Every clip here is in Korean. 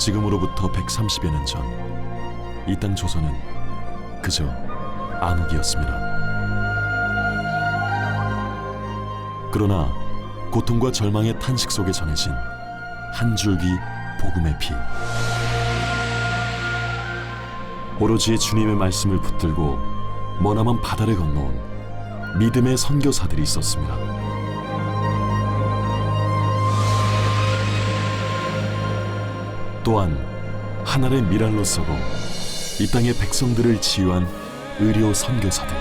지금으로부터 130여 년 전, 이 땅 조선은 그저 암흑이었습니다. 그러나 고통과 절망의 탄식 속에 전해진 한 줄기 복음의 피. 오로지 주님의 말씀을 붙들고 머나먼 바다를 건너온 믿음의 선교사들이 있었습니다. 또한 하늘의 미랄로서고 이 땅의 백성들을 치유한 의료 선교사들.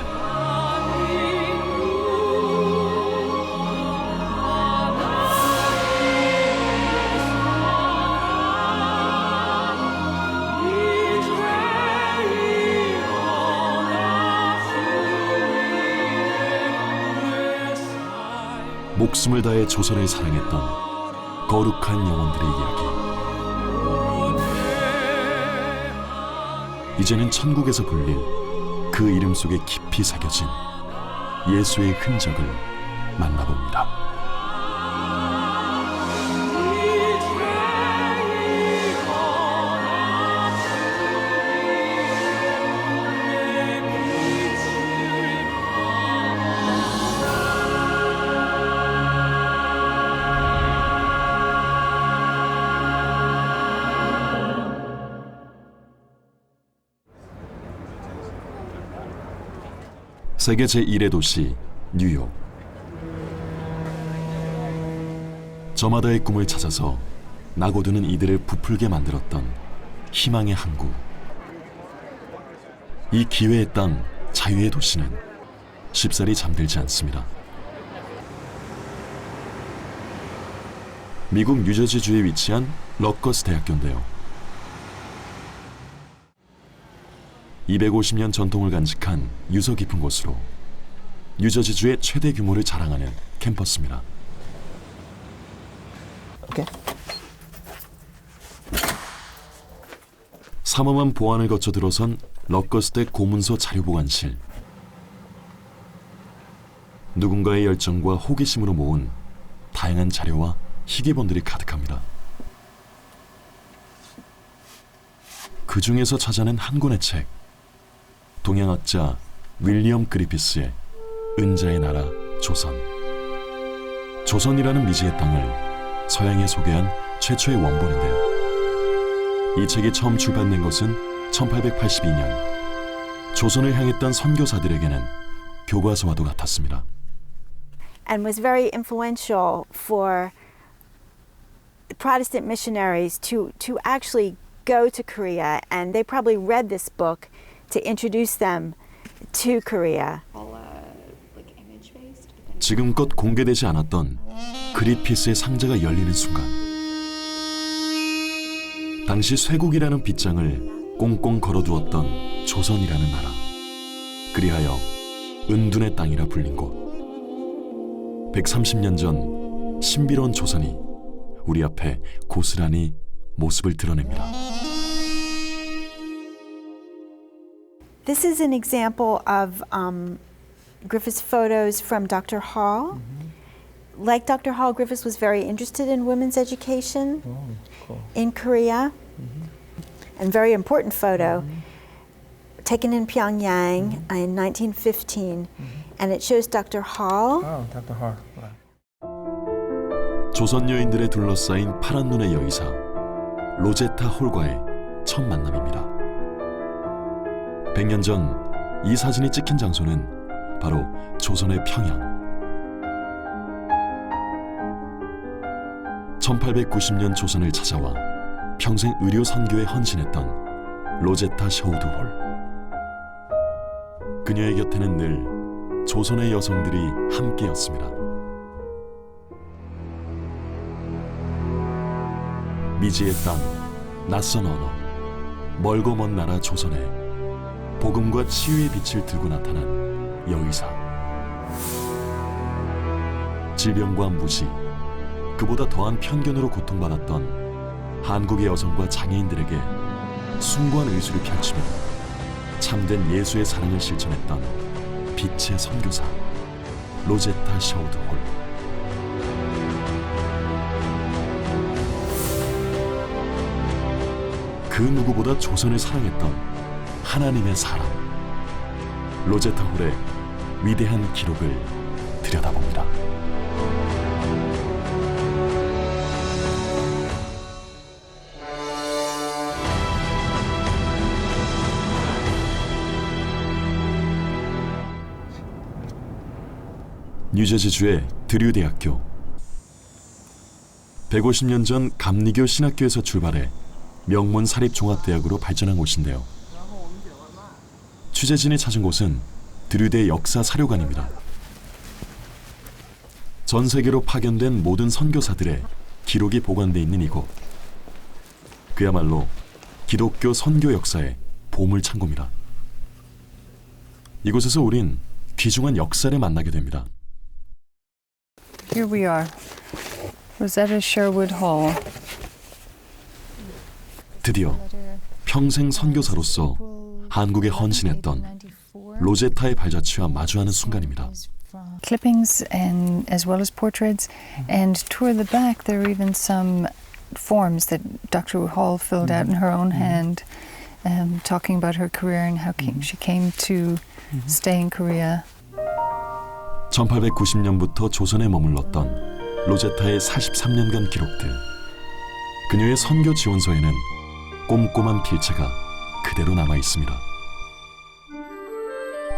목숨을 다해 조선을 사랑했던 거룩한 영혼들의 이야기. 이제는 천국에서 불릴 그 이름 속에 깊이 새겨진 예수의 흔적을 만나봅니다. 세계 제1의 도시 뉴욕. 저마다의 꿈을 찾아서 나고드는 이들을 부풀게 만들었던 희망의 항구. 이 기회의 땅, 자유의 도시는 쉽사리 잠들지 않습니다. 미국 뉴저지주에 위치한 럿거스 대학교인데요. 250년 전통을 간직한 유서 깊은 곳으로 뉴저지주의 최대 규모를 자랑하는 캠퍼스입니다. 오케이. 삼엄한 보안을 거쳐 들어선 럿거스대 고문서 자료보관실. 누군가의 열정과 호기심으로 모은 다양한 자료와 희귀본들이 가득합니다. 그 중에서 찾아낸 한 권의 책. 동양학자 윌리엄 그리피스의 은자의 나라 조선. 조선이라는 미지의 땅을 서양에 소개한 최초의 원본인데요. 이 책이 처음 출판된 것은 1882년. 조선을 향했던 선교사들에게는 교과서와도 같았습니다. And was very influential for Protestant missionaries to actually go to Korea, and they probably read this book to introduce them to Korea. 지금껏 공개되지 않았던 그리피스의 상자가 열리는 순간, 당시 쇠국이라는 빗장을 꽁꽁 걸어두었던 조선이라는 나라, 그리하여 은둔의 땅이라 불린 곳. 130년 전 신비로운 조선이 우리 앞에 고스란히 모습을 드러냅니다. This is an example of Griffith's photos from Dr. Hall. Like Dr. Hall, Griffith was very interested in women's education in Korea. And very important photo taken in Pyongyang in 1915. And it shows Dr. Hall. Oh, Dr. Hall. 조선 여인들에 둘러싸인 파란 눈의 여의사 로제타 홀과의 첫 만남입니다. 100년 전 이 사진이 찍힌 장소는 바로 조선의 평양. 1890년 조선을 찾아와 평생 의료 선교에 헌신했던 로제타 셔우드 홀. 그녀의 곁에는 늘 조선의 여성들이 함께였습니다. 미지의 땅, 낯선 언어, 멀고 먼 나라 조선에 복음과 치유의 빛을 들고 나타난 여의사. 질병과 무시, 그보다 더한 편견으로 고통받았던 한국의 여성과 장애인들에게 숭고한 의술을 펼치며 참된 예수의 사랑을 실천했던 빛의 선교사 로제타 셔우드 홀. 그 누구보다 조선을 사랑했던 하나님의 사람 로제타 홀의 위대한 기록을 들여다봅니다. 뉴저지주의 드류 대학교. 150년 전 감리교 신학교에서 출발해 명문 사립종합대학으로 발전한 곳인데요. 취재진이 찾은 곳은 드류대 역사 사료관입니다. 전 세계로 파견된 모든 선교사들의 기록이 보관돼 있는 이곳. 그야말로 기독교 선교 역사의 보물창고입니다. 이곳에서 우린 귀중한 역사를 만나게 됩니다. Here we are, Rosetta Sherwood Hall. 드디어 평생 선교사로서 한국에 헌신했던 로제타의 발자취와 마주하는 순간입니다. Clippings and as well as portraits, and toward the back there are even some forms that Dr. Hall filled out in her own hand, talking about her career and how she came to stay in Korea. 1890년부터 조선에 머물렀던 로제타의 43년간 기록들. 그녀의 선교 지원서에는 꼼꼼한 필체가 그대로 남아 있습니다.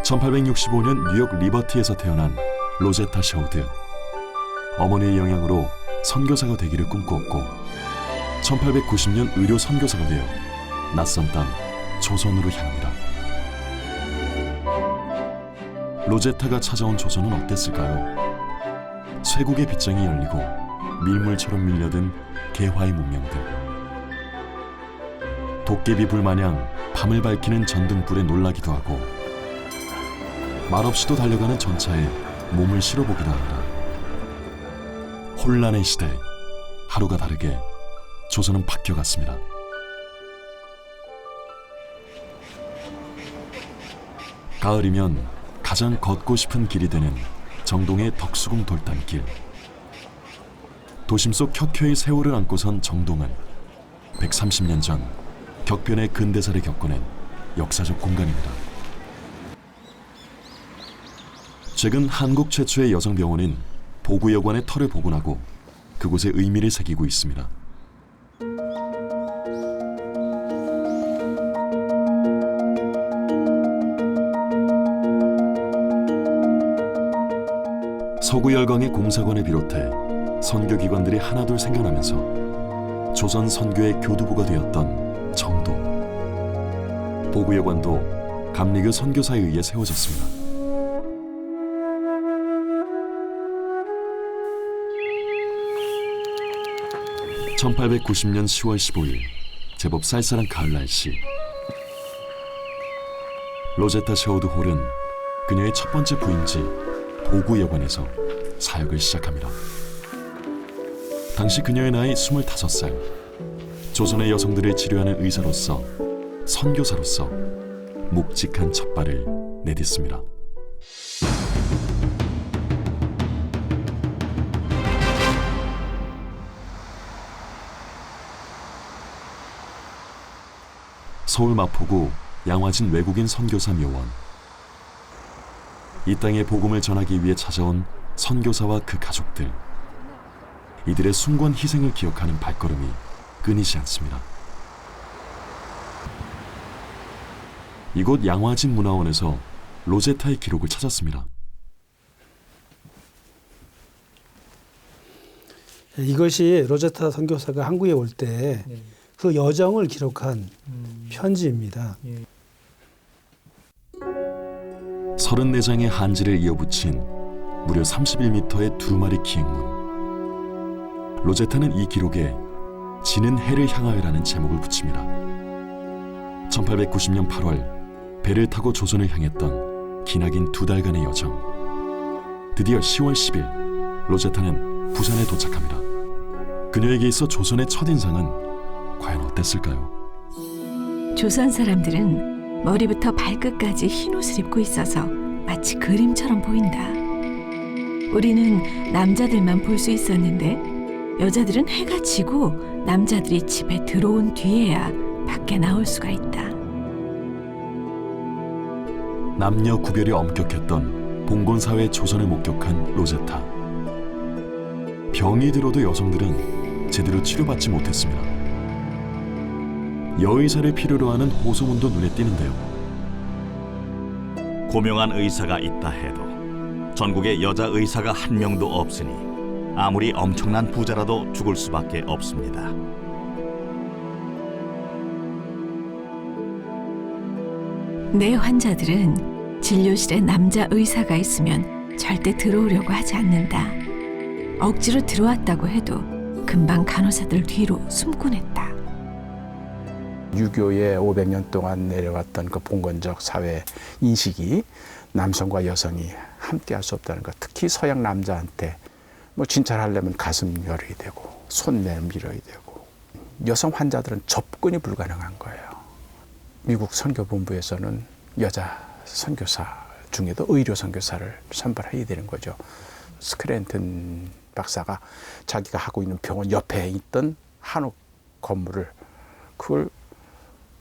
1865년 뉴욕 리버티에서 태어난 로제타 셔우드. 어머니의 영향으로 선교사가 되기를 꿈꾸었고 1890년 의료 선교사가 되어 낯선 땅 조선으로 향합니다. 로제타가 찾아온 조선은 어땠을까요? 쇠국의 빗장이 열리고 밀물처럼 밀려든 개화의 문명들. 도깨비 불 마냥 밤을 밝히는 전등불에 놀라기도 하고 말없이도 달려가는 전차에 몸을 실어보기도 합니다. 혼란의 시대, 하루가 다르게 조선은 바뀌어갔습니다. 가을이면 가장 걷고 싶은 길이 되는 정동의 덕수궁 돌담길. 도심 속 켜켜이 세월을 안고 선 정동은 130년 전 격변의 근대사를 겪어낸 역사적 공간입니다. 최근 한국 최초의 여성병원인 보구여관의 터를 복원하고 그곳에 의미를 새기고 있습니다. 서구열강의 공사관을 비롯해 선교기관들이 하나둘 생겨나면서 조선 선교의 교두보가 되었던 정동. 보구여관도 감리교 선교사에 의해 세워졌습니다. (1890년 10월 15일) 제법 쌀쌀한 가을 날씨. 로제타 셔우드 홀은 그녀의 첫 번째 부인지 보구여관에서 사역을 시작합니다. 당시 그녀의 나이 25살. 조선의 여성들을 치료하는 의사로서, 선교사로서 묵직한 첫발을 내딛습니다. 서울 마포구 양화진 외국인 선교사 묘원. 이 땅에 복음을 전하기 위해 찾아온 선교사와 그 가족들. 이들의 숭고한 희생을 기억하는 발걸음이 끊이지 않습니다. 이곳 양화진 문화원에서 로제타의 기록을 찾았습니다. 이것이 로제타 선교사가 한국에 올 때 그 여정을 기록한 편지입니다. 34장의 한지를 이어붙인 무려 31m의 두루마리 기행문. 로제타는 이 기록에 지는 해를 향하여라는 제목을 붙입니다. 1890년 8월 배를 타고 조선을 향했던 기나긴 2달간의 여정. 드디어 10월 10일 로제타는 부산에 도착합니다. 그녀에게 있어 조선의 첫인상은 과연 어땠을까요? 조선 사람들은 머리부터 발끝까지 흰 옷을 입고 있어서 마치 그림처럼 보인다. 우리는 남자들만 볼 수 있었는데 여자들은 해가 지고 남자들이 집에 들어온 뒤에야 밖에 나올 수가 있다. 남녀 구별이 엄격했던 봉건사회 조선을 목격한 로제타. 병이 들어도 여성들은 제대로 치료받지 못했습니다. 여의사를 필요로 하는 호소문도 눈에 띄는데요. 고명한 의사가 있다 해도 전국에 여자 의사가 한 명도 없으니 아무리 엄청난 부자라도 죽을 수밖에 없습니다. 내 환자들은 진료실에 남자 의사가 있으면 절대 들어오려고 하지 않는다. 억지로 들어왔다고 해도 금방 간호사들 뒤로 숨곤 했다. 유교에 500년 동안 내려왔던 그 봉건적 사회 인식이 남성과 여성이 함께할 수 없다는 것. 특히 서양 남자한테 뭐 진찰하려면 가슴 열어야 되고 손 내밀어야 되고 여성 환자들은 접근이 불가능한 거예요. 미국 선교본부에서는 여자 선교사 중에도 의료 선교사를 선발해야 되는 거죠. 스크랜튼 박사가 자기가 하고 있는 병원 옆에 있던 한옥 건물을 그걸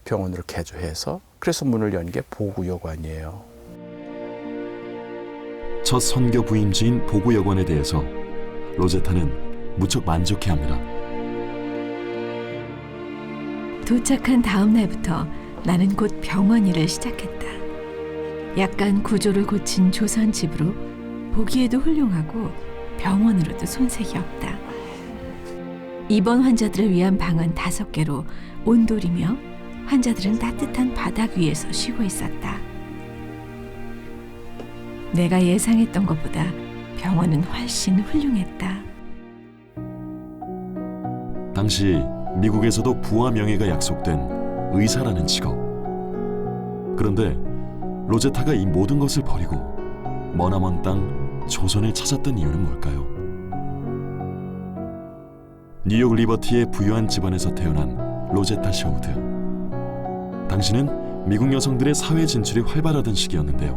병원으로 개조해서 그래서 문을 연 게 보구여관이에요. 첫 선교 부임지인 보구여관에 대해서 로제타는 무척 만족해합니다. 도착한 다음 날부터 나는 곧 병원 일을 시작했다. 약간 구조를 고친 조선 집으로 보기에도 훌륭하고 병원으로도 손색이 없다. 입원 환자들을 위한 방은 5개로 온돌이며 환자들은 따뜻한 바닥 위에서 쉬고 있었다. 내가 예상했던 것보다 병원은 훨씬 훌륭했다. 당시 미국에서도 부와 명예가 약속된 의사라는 직업. 그런데 로제타가 이 모든 것을 버리고 머나먼 땅 조선을 찾았던 이유는 뭘까요? 뉴욕 리버티의 부유한 집안에서 태어난 로제타 쇼우드. 당시는 미국 여성들의 사회 진출이 활발하던 시기였는데요.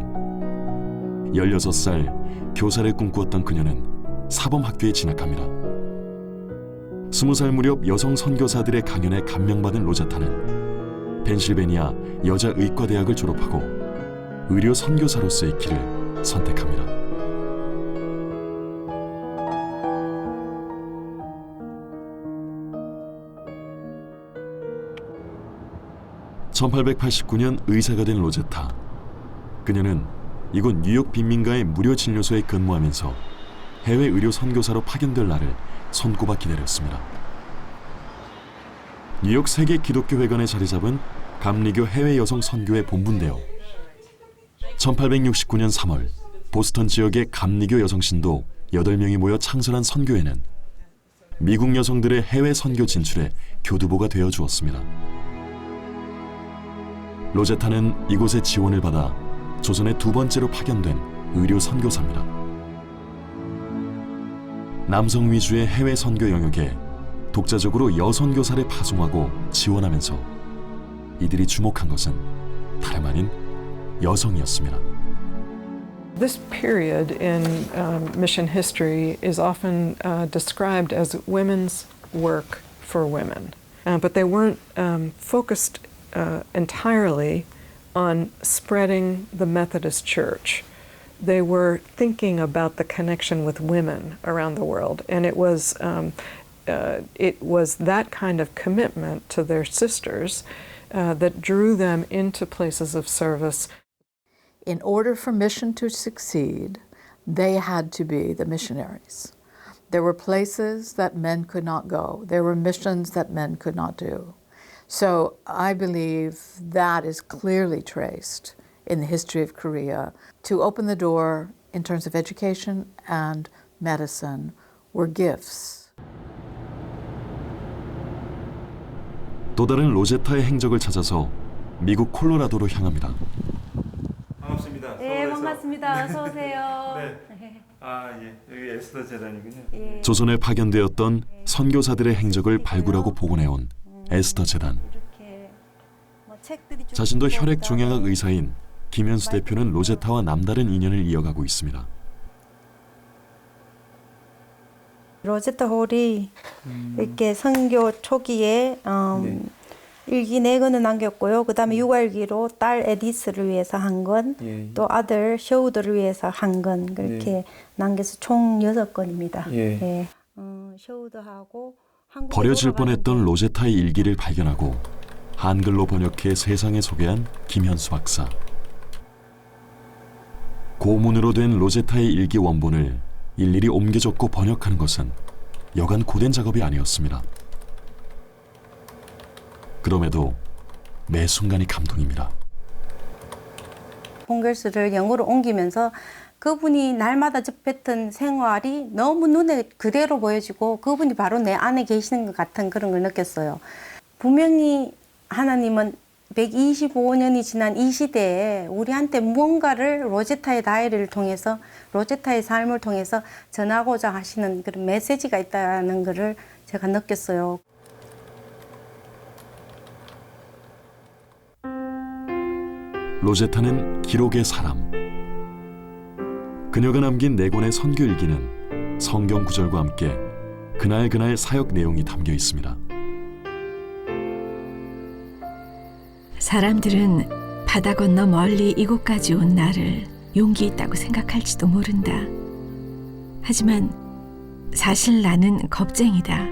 16살 교사를 꿈꾸었던 그녀는 사범학교에 진학합니다. 20살 무렵 여성 선교사들의 강연에 감명받은 로제타는 펜실베니아 여자의과대학을 졸업하고 의료 선교사로서의 길을 선택합니다. (1889년) 의사가 된 로제타. 그녀는 이곳 뉴욕 빈민가의 무료 진료소에 근무하면서 해외 의료 선교사로 파견될 날을 손꼽아 기다렸습니다. 뉴욕 세계 기독교 회관에 자리 잡은 감리교 해외 여성 선교회 본부인데요. 1869년 3월 보스턴 지역의 감리교 여성 신도 8명이 모여 창설한 선교회는 미국 여성들의 해외 선교 진출에 교두보가 되어 주었습니다. 로제타는 이곳의 지원을 받아 조선에 2번째로 파견된 의료 선교사입니다. 남성 위주의 해외 선교 영역에 독자적으로 여선교사를 파송하고 지원하면서 이들이 주목한 것은 다름 아닌 여성이었습니다. This period in mission history is often described as women's work for women, but they weren't focused entirely on spreading the Methodist Church. They were thinking about the connection with women around the world, and it was that kind of commitment to their sisters that drew them into places of service. In order for mission to succeed, they had to be the missionaries. There were places that men could not go. There were missions that men could not do. So I believe that is clearly traced in the history of Korea. To open the door in terms of education and medicine were gifts. 또 다른 로제타의 행적을 찾아서 미국 콜로라도로 향합니다. 반갑습니다. 네, 반갑습니다. 어서 오세요. 네. 아, 예. 여기 에스더 재단이군요. 예. 조선에 파견되었던 선교사들의 행적을 발굴하고 복원해온 에스더 재단. 이렇게 뭐 책들이 좀 자신도 있고 혈액 그다음에 종양학 의사인 김현수 대표는 로제타와 남다른 인연을 이어가고 있습니다. 로제타 홀이 이렇게 선교 초기에 일기 4권을 남겼고요. 그다음에 육아일기로 딸 에디스를 위해서 한 권, 예. 또 아들 셔우드를 위해서 한 권 그렇게 남겨서 총 6권입니다. 예. 셔우드하고 한국에 버려질 돌아가는 뻔했던 로제타의 일기를 발견하고 한글로 번역해 세상에 소개한 김현수 박사. 고문으로 된 로제타의 일기 원본을 일일이 옮겨 적고 번역하는 것은 여간 고된 작업이 아니었습니다. 그럼에도 매 순간이 감동입니다. 폰글스를 영어로 옮기면서 그분이 날마다 접했던 생활이 너무 눈에 그대로 보여지고 그분이 바로 내 안에 계시는 것 같은 그런 걸 느꼈어요. 분명히 하나님은 125년이 지난 이 시대에 우리한테 무언가를 로제타의 다이어리를 통해서 로제타의 삶을 통해서 전하고자 하시는 그런 메시지가 있다는 것을 제가 느꼈어요. 로제타는 기록의 사람. 그녀가 남긴 4권의 선교일기는 성경 구절과 함께 그날 사역 내용이 담겨 있습니다. 사람들은 바다 건너 멀리 이곳까지 온 나를 용기 있다고 생각할지도 모른다. 하지만 사실 나는 겁쟁이다.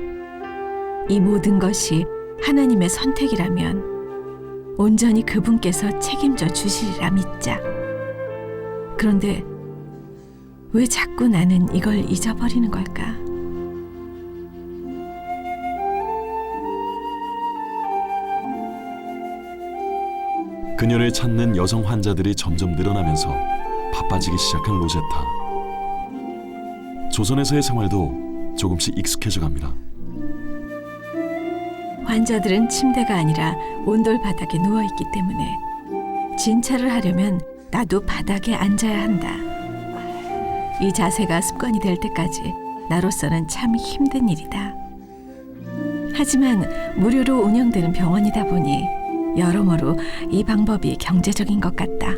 이 모든 것이 하나님의 선택이라면 온전히 그분께서 책임져 주시리라 믿자. 그런데 왜 자꾸 나는 이걸 잊어버리는 걸까? 그녀를 찾는 여성 환자들이 점점 늘어나면서 바빠지기 시작한 로제타. 조선에서의 생활도 조금씩 익숙해져 갑니다. 환자들은 침대가 아니라 온돌 바닥에 누워있기 때문에 진찰을 하려면 나도 바닥에 앉아야 한다. 이 자세가 습관이 될 때까지 나로서는 참 힘든 일이다. 하지만 무료로 운영되는 병원이다 보니 여러모로 이 방법이 경제적인 것 같다.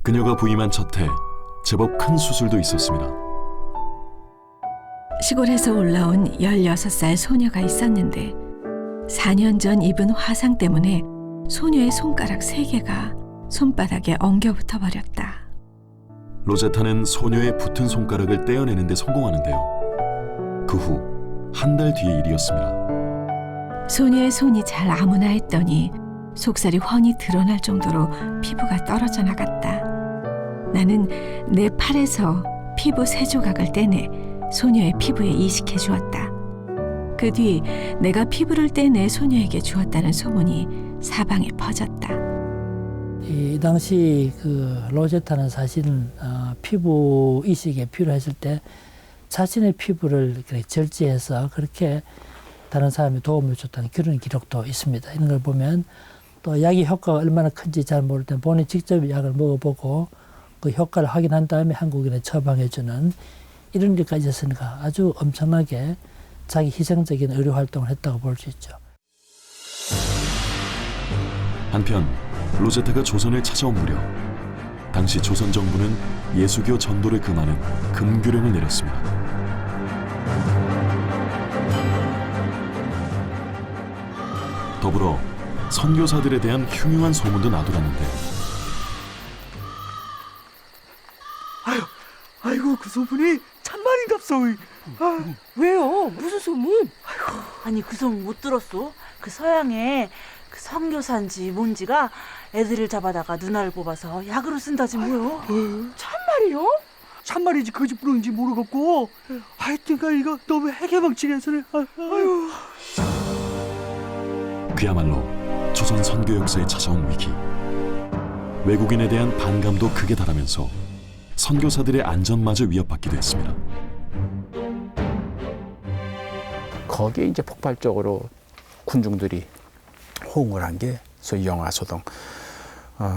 그녀가 부임한 첫 해 제법 큰 수술도 있었습니다. 시골에서 올라온 16살 소녀가 있었는데 4년 전 입은 화상 때문에 소녀의 손가락 3개가 손바닥에 엉겨붙어 버렸다. 로제타는 소녀의 붙은 손가락을 떼어내는 데 성공하는데요. 그 후 한 달 뒤의 일이었습니다. 소녀의 손이 잘 아무나 했더니 속살이 훤히 드러날 정도로 피부가 떨어져 나갔다. 나는 내 팔에서 피부 3조각을 떼내 소녀의 피부에 이식해 주었다. 그 뒤 내가 피부를 떼내 소녀에게 주었다는 소문이 사방에 퍼졌다. 이 당시 그 로제타는 사실은 피부 이식에 필요했을 때 자신의 피부를 절제해서 그렇게 다른 사람이 도움을 줬다는 그런 기록도 있습니다. 이런 걸 보면 또 약의 효과가 얼마나 큰지 잘 모를 때 본인이 직접 약을 먹어보고 그 효과를 확인한 다음에 한국인에 처방해주는 이런 일까지 있으니까 아주 엄청나게 자기 희생적인 의료 활동을 했다고 볼 수 있죠. 한편 로제타가 조선을 찾아온 무렵 당시 조선 정부는 예수교 전도를 금하는 금규령을 내렸습니다. 더불어 선교사들에 대한 흉흉한 소문도 나돌았는데 아이고 그 소문이 참말인갑소. 왜요? 무슨 소문? 아니 그 소문 못 들었어? 그 서양에 그 선교사인지 뭔지가 애들을 잡아다가 누나를 뽑아서 약으로 쓴다지 뭐요. 참말이요? 참말인지 거짓부렁인지 모르겠고 하여튼가 이거 너무 해괴망측해서는 아유. 그야말로 조선 선교 역사에 찾아온 위기. 외국인에 대한 반감도 극에 달하면서 선교사들의 안전마저 위협받기도 했습니다. 거기에 이제 폭발적으로 군중들이 호응을 한 게 소위 영아소동,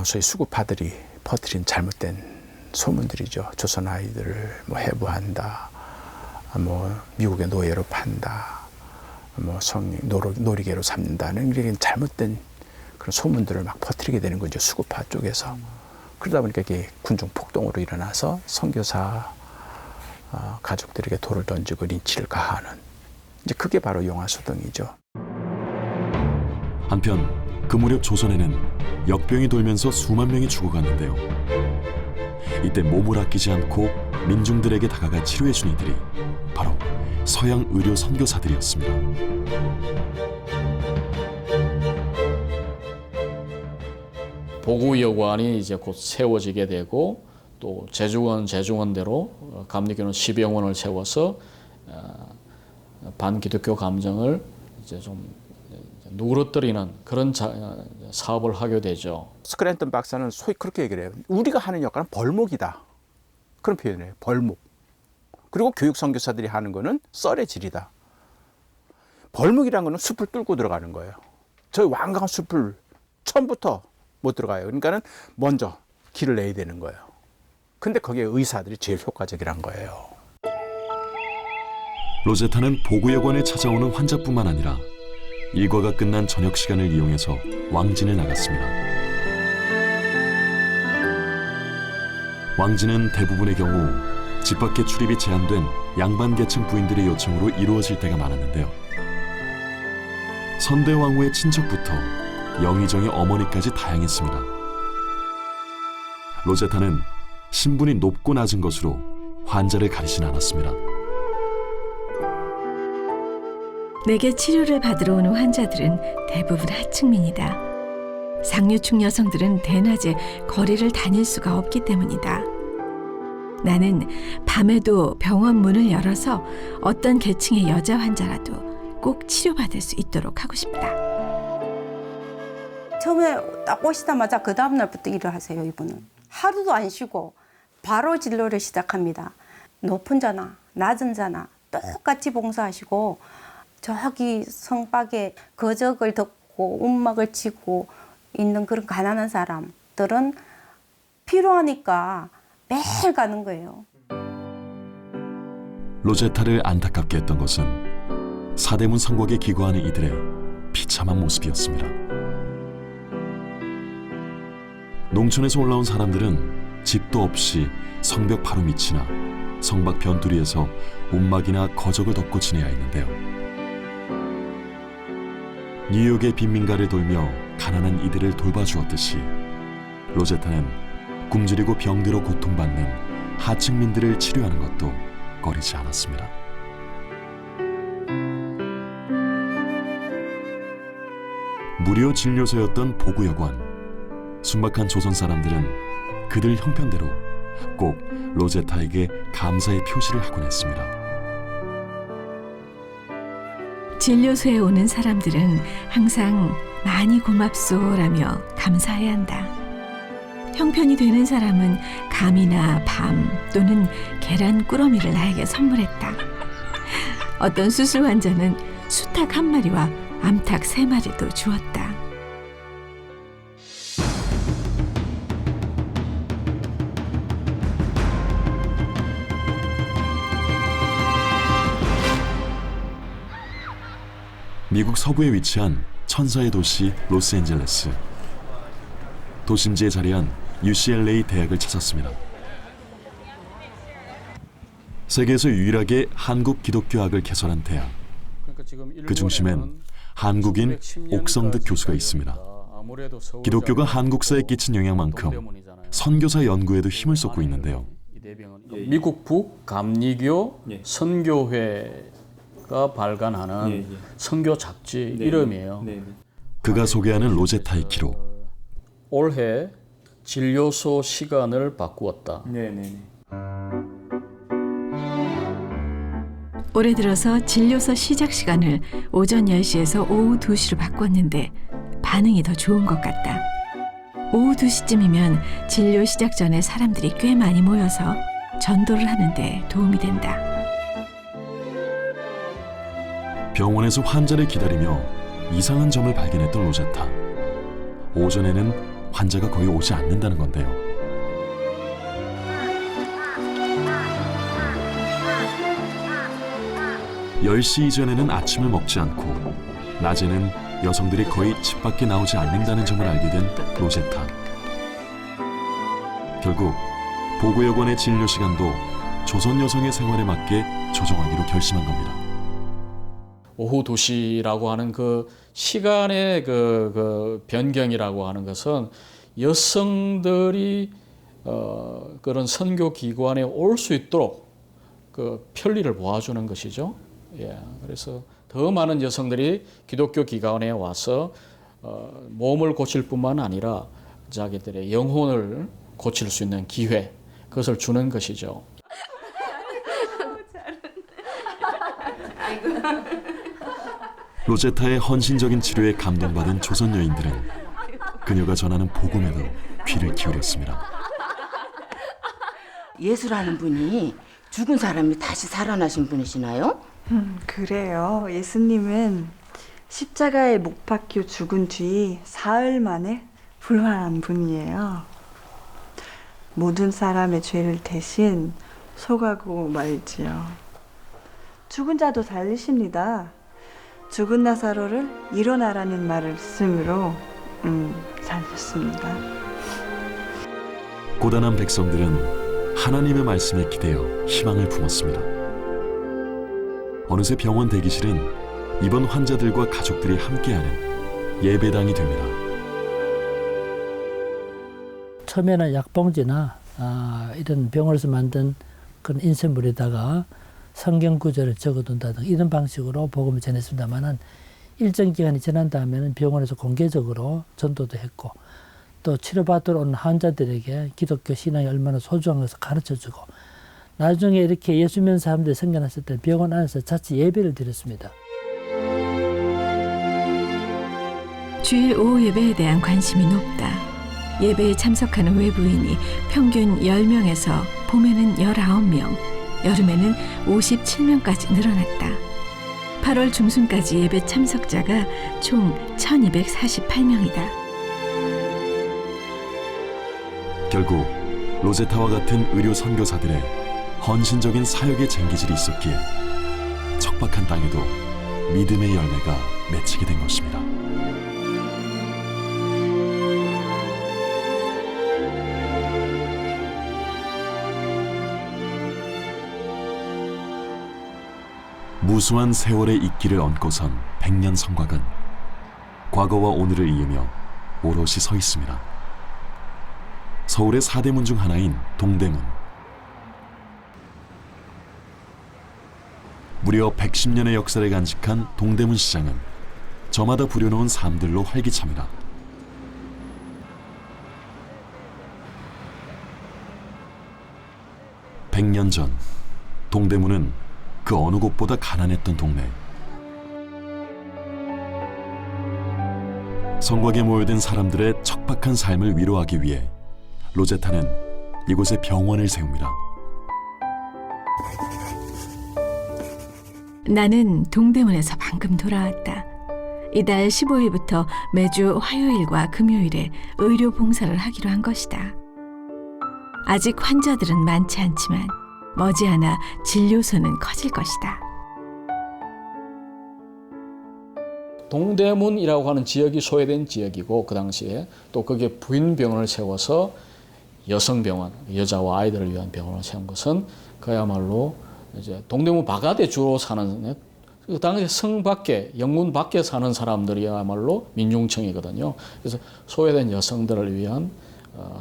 소위 수구파들이 퍼뜨린 잘못된 소문들이죠. 조선 아이들을 뭐 해부한다, 뭐 미국의 노예로 판다, 뭐 놀이개로 삼는다는 이런 잘못된 그런 소문들을 막 퍼뜨리게 되는 거죠. 수구파 쪽에서. 그러다 보니까 이게 군중 폭동으로 일어나서 선교사 가족들에게 돌을 던지고 린치를 가하는 이제 그게 바로 영아소동이죠. 한편 그 무렵 조선에는 역병이 돌면서 수만 명이 죽어갔는데요. 이때 몸을 아끼지 않고 민중들에게 다가가 치료해준 이들이 바로 서양 의료 선교사들이었습니다. 보구여관이 이제 곧 세워지게 되고 또 제중원대로 감리교는 10여원을 세워서 반기독교 감정을 이제 좀 누그러뜨리는 그런 사업을 하게 되죠. 스크랜턴 박사는 소위 그렇게 얘기를 해요. 우리가 하는 역할은 벌목이다. 그런 표현을 해요. 벌목. 그리고 교육 선교사들이 하는 거는 썰의 질이다. 벌목이라는 거는 숲을 뚫고 들어가는 거예요. 저희 완강한 숲을 처음부터 못 들어가요. 그러니까는 먼저 길을 내야 되는 거예요. 근데 거기에 의사들이 제일 효과적이란 거예요. 로제타는 보구여관에 찾아오는 환자뿐만 아니라 일과가 끝난 저녁 시간을 이용해서 왕진을 나갔습니다. 왕진은 대부분의 경우 집 밖에 출입이 제한된 양반 계층 부인들의 요청으로 이루어질 때가 많았는데요. 선대왕후의 친척부터 영의정의 어머니까지 다양했습니다. 로제타는 신분이 높고 낮은 것으로 환자를 가리진 않았습니다. 내게 치료를 받으러 오는 환자들은 대부분 하층민이다. 상류층 여성들은 대낮에 거리를 다닐 수가 없기 때문이다. 나는 밤에도 병원 문을 열어서 어떤 계층의 여자 환자라도 꼭 치료받을 수 있도록 하고 싶다. 처음에 딱 오시자마자 그 다음날부터 일을 하세요, 이분은. 하루도 안 쉬고 바로 진료를 시작합니다. 높은 자나 낮은 자나 똑같이 봉사하시고 저기 성박에 거적을 덮고 움막을 치고 있는 그런 가난한 사람들은 필요하니까 매일 가는 거예요. 로제타를 안타깝게 했던 것은 사대문 성곽에 기거하는 이들의 비참한 모습이었습니다. 농촌에서 올라온 사람들은 집도 없이 성벽 바로 밑이나 성박 변두리에서 움막이나 거적을 덮고 지내야 했는데요. 뉴욕의 빈민가를 돌며 가난한 이들을 돌봐주었듯이 로제타는 굶주리고 병들어 고통받는 하층민들을 치료하는 것도 꺼리지 않았습니다. 무료 진료소였던 보구여관. 순박한 조선 사람들은 그들 형편대로 꼭 로제타에게 감사의 표시를 하곤 했습니다. 진료소에 오는 사람들은 항상 많이 고맙소라며 감사해야 한다. 형편이 되는 사람은 감이나 밤 또는 계란 꾸러미를 나에게 선물했다. 어떤 수술 환자는 수탉 1마리와 암탉 3마리도 주었다. 미국 서부에 위치한 천사의 도시 로스앤젤레스. 도심지에 자리한 UCLA 대학을 찾았습니다. 세계에서 유일하게 한국 기독교학을 개설한 대학. 그 중심엔 한국인 옥성득 교수가 있습니다. 기독교가 한국사에 끼친 영향만큼 선교사 연구에도 힘을 쏟고 있는데요. 미국 북 감리교 선교회가 발간하는 선교 잡지 이름이에요. 그가 소개하는 로제타의 기록. 올해 진료소 시간을 바꾸었다. 올해 들어서 진료소 시작 시간을 오전 10시에서 오후 2시로 바꿨는데 반응이 더 좋은 것 같다. 오후 2시쯤이면 진료 시작 전에 사람들이 꽤 많이 모여서 전도를 하는데 도움이 된다. 병원에서 환자를 기다리며 이상한 점을 발견했던 로제타. 오전에는 환자가 거의 오지 않는다는 건데요. (10시) 이전에는 아침을 먹지 않고 낮에는 여성들이 거의 집 밖에 나오지 않는다는 점을 알게 된 로제타. 결국 보구여관의 진료 시간도 조선 여성의 생활에 맞게 조정하기로 결심한 겁니다. 오후 2시라고 하는 그 시간의 그 변경이라고 하는 것은 여성들이 그런 선교 기관에 올 수 있도록 그 편리를 도와주는 것이죠. 예, 그래서 더 많은 여성들이 기독교 기관에 와서 몸을 고칠 뿐만 아니라 자기들의 영혼을 고칠 수 있는 기회, 그것을 주는 것이죠. 로제타의 헌신적인 치료에 감동받은 조선 여인들은 그녀가 전하는 복음에도 귀를 기울였습니다. 예수라는 분이 죽은 사람이 다시 살아나신 분이시나요? 그래요. 예수님은 십자가에 못 박혀 죽은 뒤 사흘 만에 부활한 분이에요. 모든 사람의 죄를 대신 속하고 말지요. 죽은 자도 살리십니다. 죽은 나사로를 일어나라는 말을 쓰므로 살렸습니다. 고단한 백성들은 하나님의 말씀에 기대어 희망을 품었습니다. 어느새 병원 대기실은 입원 환자들과 가족들이 함께하는 예배당이 됩니다. 처음에는 약봉지나 이런 병원에서 만든 그런 인쇄물에다가 성경 구절을 적어둔다든가 이런 방식으로 복음을 전했습니다만은 일정 기간이 지난 다음에는 병원에서 공개적으로 전도도 했고 또 치료받으러 오는 환자들에게 기독교 신앙이 얼마나 소중한 것을 가르쳐주고 나중에 이렇게 예수 믿는 사람들이 생겨났을 때 병원 안에서 자체 예배를 드렸습니다. 주일 오후 예배에 대한 관심이 높다. 예배에 참석하는 외부인이 평균 10명에서 봄에는 19명, 여름에는 57명까지 늘어났다. 8월 중순까지 예배 참석자가 총 1248명이다. 결국 로제타와 같은 의료 선교사들의 헌신적인 사역의 쟁기질이 있었기에 척박한 땅에도 믿음의 열매가 맺히게 된 것입니다. 무수한 세월의 이끼를 얹고선 100년 성곽은 과거와 오늘을 이으며 오롯이 서 있습니다. 서울의 4대문 중 하나인 동대문. 무려 110년의 역사를 간직한 동대문 시장은 저마다 부려놓은 삶들로 활기찹니다. (100년) 전 동대문은 그 어느 곳보다 가난했던 동네. 성곽에 모여든 사람들의 척박한 삶을 위로하기 위해 로제타는 이곳에 병원을 세웁니다. 나는 동대문에서 방금 돌아왔다. 이달 15일부터 매주 화요일과 금요일에 의료 봉사를 하기로 한 것이다. 아직 환자들은 많지 않지만 머지않아 진료소는 커질 것이다. 동대문이라고 하는 지역이 소외된 지역이고 그 당시에 또 거기에 부인병원을 세워서 여성병원, 여자와 아이들을 위한 병원을 세운 것은 그야말로 이제 동대문 바가대 주로 사는 그 당시에 성 밖에, 영문 밖에 사는 사람들이야말로 민중층이거든요. 그래서 소외된 여성들을 위한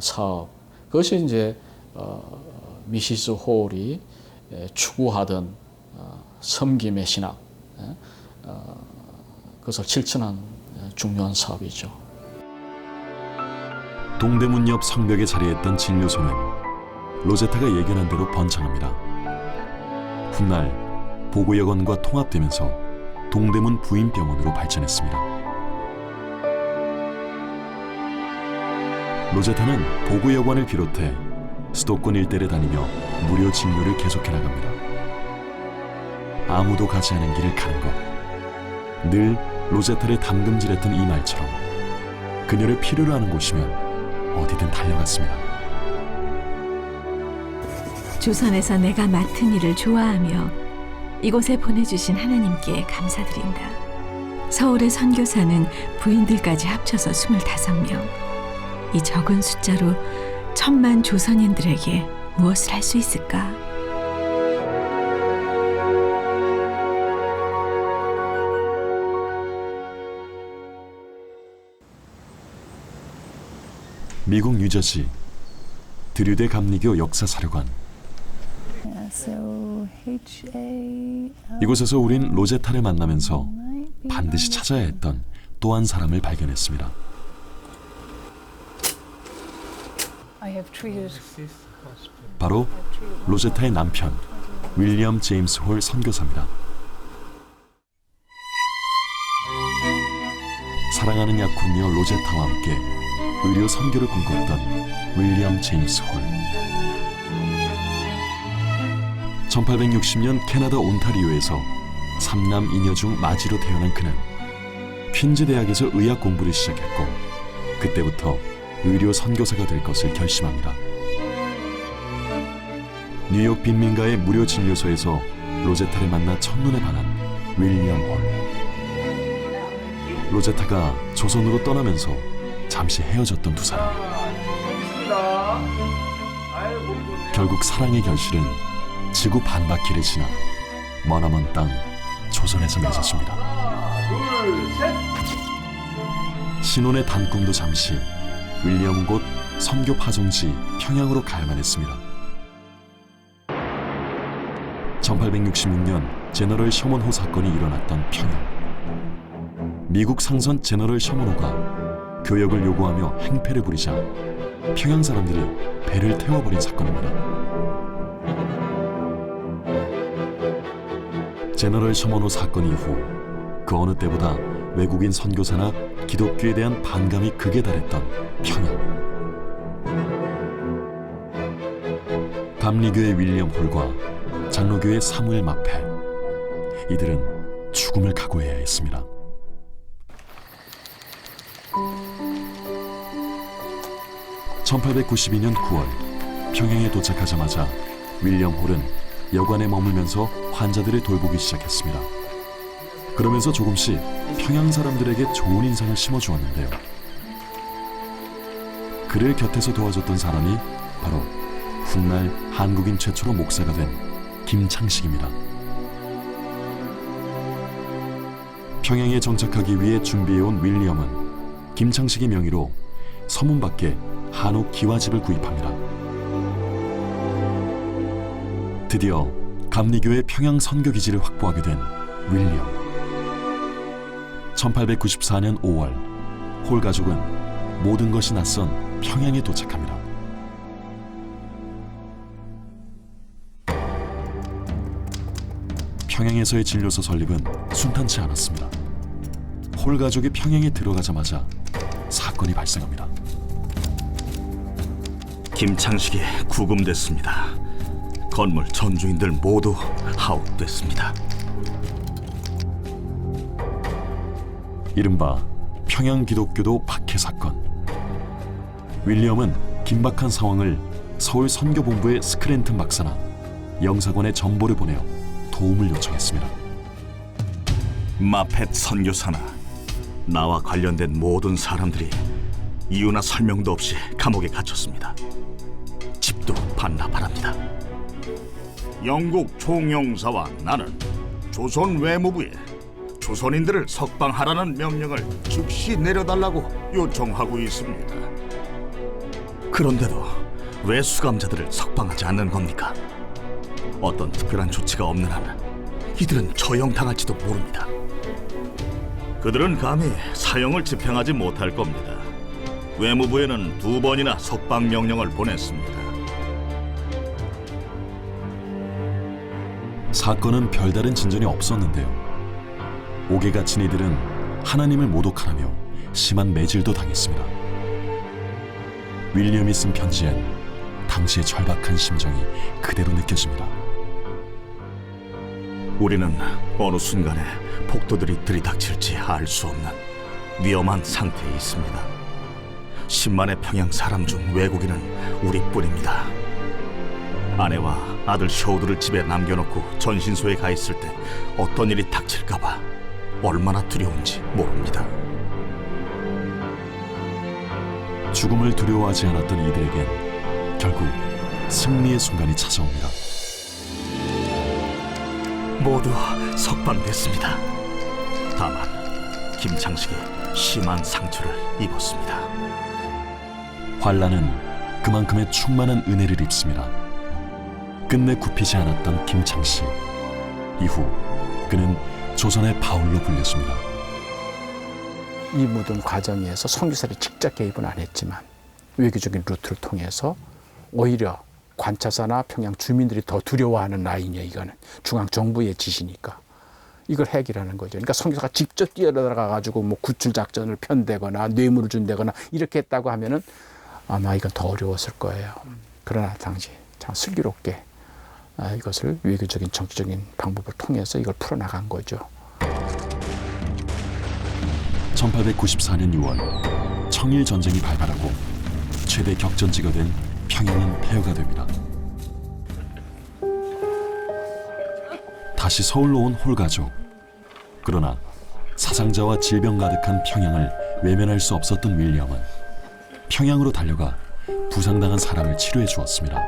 사업. 그것이 이제 미시스 홀이 추구하던 섬김의 신학, 그것을 실천한 중요한 사업이죠. 동대문 옆 성벽에 자리했던 진료소는 로제타가 예견한 대로 번창합니다. 훗날 보고여건과 통합되면서 동대문 부인병원으로 발전했습니다. 로제타는 보고여관을 비롯해 수도권 일대를 다니며 무료 진료를 계속해 나갑니다. 아무도 가지 않은 길을 가는 것. 늘 로제타를 담금질했던 이 말처럼 그녀를 필요로 하는 곳이면 어디든 달려갔습니다. 조선에서 내가 맡은 일을 좋아하며 이곳에 보내주신 하나님께 감사드린다. 서울의 선교사는 부인들까지 합쳐서 25명. 이 적은 숫자로 1000만 조선인들에게 무엇을 할 수 있을까? 미국 뉴저지 드류대 감리교 역사사료관. 이곳에서 우린 로제타를 만나면서 반드시 찾아야 했던 또 한 사람을 발견했습니다. 바로 로제타의 남편 윌리엄 제임스 홀 선교사입니다. 사랑하는 약혼녀 로제타와 함께 의료 선교를 꿈꿨던 윌리엄 제임스 홀. 1860년 캐나다 온타리오에서 3남 2녀 중 마지로 태어난 그는 퀸즈 대학에서 의학 공부를 시작했고 그때부터 의료 선교사가 될 것을 결심합니다. 뉴욕 빈민가의 무료 진료소에서 로제타를 만나 첫눈에 반한 윌리엄 홀. 로제타가 조선으로 떠나면서 잠시 헤어졌던 두 사람. 결국 사랑의 결실은 지구 반바퀴를 지나 머나먼 땅 조선에서 맺었습니다. 신혼의 단꿈도 잠시 윌리엄은 곧 선교 파송지 평양으로 가야만 했습니다. 1866년 제너럴 셔먼호 사건이 일어났던 평양. 미국 상선 제너럴 셔먼호가 교역을 요구하며 행패를 부리자 평양 사람들이 배를 태워버린 사건입니다. 제너럴 셔먼호 사건 이후 그 어느 때보다 외국인 선교사나 기독교에 대한 반감이 극에 달했던 평양. 감리교의 윌리엄 홀과 장로교의 사무엘 마페, 이들은 죽음을 각오해야 했습니다. (1892년 9월) 평양에 도착하자마자 윌리엄 홀은 여관에 머물면서 환자들을 돌보기 시작했습니다. 그러면서 조금씩 평양 사람들에게 좋은 인상을 심어주었는데요. 그를 곁에서 도와줬던 사람이 바로 훗날 한국인 최초로 목사가 된 김창식입니다. 평양에 정착하기 위해 감리교회온 윌리엄은 김창식의 명의로 서문 밖에 한옥 기와집을 구입합니다. 드디어 감리교회 평양 선교기지를 확보하게 된 윌리엄. 1894년 5월 홀 가족은 모든 것이 낯선 평양에 도착합니다. 평양에서의 진료소 설립은 순탄치 않았습니다. 홀 가족이 평양에 들어가자마자 사건이 발생합니다. 김창식이 구금됐습니다. 건물 전주인들 모두 하옥됐습니다. 이른바 평양 기독교도 박해 사건. 윌리엄은 긴박한 상황을 서울 선교본부의 스크랜튼 박사나 영사관에 정보를 보내어 도움을 요청했습니다. 마펫 선교사나 나와 관련된 모든 사람들이 이유나 설명도 없이 감옥에 갇혔습니다. 집도 반납하랍니다. 영국 총영사와 나는 조선 외무부에 조선인들을 석방하라는 명령을 즉시 내려달라고 요청하고 있습니다. 그런데도 왜 수감자들을 석방하지 않는 겁니까? 어떤 특별한 조치가 없는 한 이들은 처형당할지도 모릅니다. 그들은 감히 사형을 집행하지 못할 겁니다. 외무부에는 2번이나 석방 명령을 보냈습니다. 사건은 별다른 진전이 없었는데요. 옥에 갇힌 이들은 하나님을 모독하라며 심한 매질도 당했습니다. 윌리엄이 쓴 편지엔 당시의 절박한 심정이 그대로 느껴집니다. 우리는 어느 순간에 폭도들이 들이닥칠지 알 수 없는 위험한 상태에 있습니다. 10만의 평양 사람 중 외국인은 우리뿐입니다. 아내와 아들 쇼우들을 집에 남겨놓고 전신소에 가 있을 때 어떤 일이 닥칠까봐 얼마나 두려운지 모릅니다. 죽음을 두려워하지 않았던 이들에겐 결국 승리의 순간이 찾아옵니다. 모두 석방됐습니다. 다만 김창식이 심한 상처를 입었습니다. 환란은 그만큼의 충만한 은혜를 입습니다. 끝내 굽히지 않았던 김창씨. 이후 그는 조선의 바울로 불렸습니다. 이 모든 과정에서 선교사들이 직접 개입은 안 했지만 외교적인 루트를 통해서 오히려 관차사나 평양 주민들이 더 두려워하는 라인이에요. 이거는 중앙정부의 지시니까 이걸 해결하는 거죠. 그러니까 선교사가 직접 뛰어들어가 가지고 뭐 구출 작전을 편대거나 뇌물을 준다거나 이렇게 했다고 하면은 아마 이건 더 어려웠을 거예요. 그러나 당시 참 슬기롭게 이것을 외교적인 정치적인 방법을 통해서 이걸 풀어나간 거죠. 1894년 6월 청일 전쟁이 발발하고 최대 격전지가 된 평양은 폐허가 됩니다. 다시 서울로 온 홀 가족. 그러나 사상자와 질병 가득한 평양을 외면할 수 없었던 윌리엄은 평양으로 달려가 부상당한 사람을 치료해 주었습니다.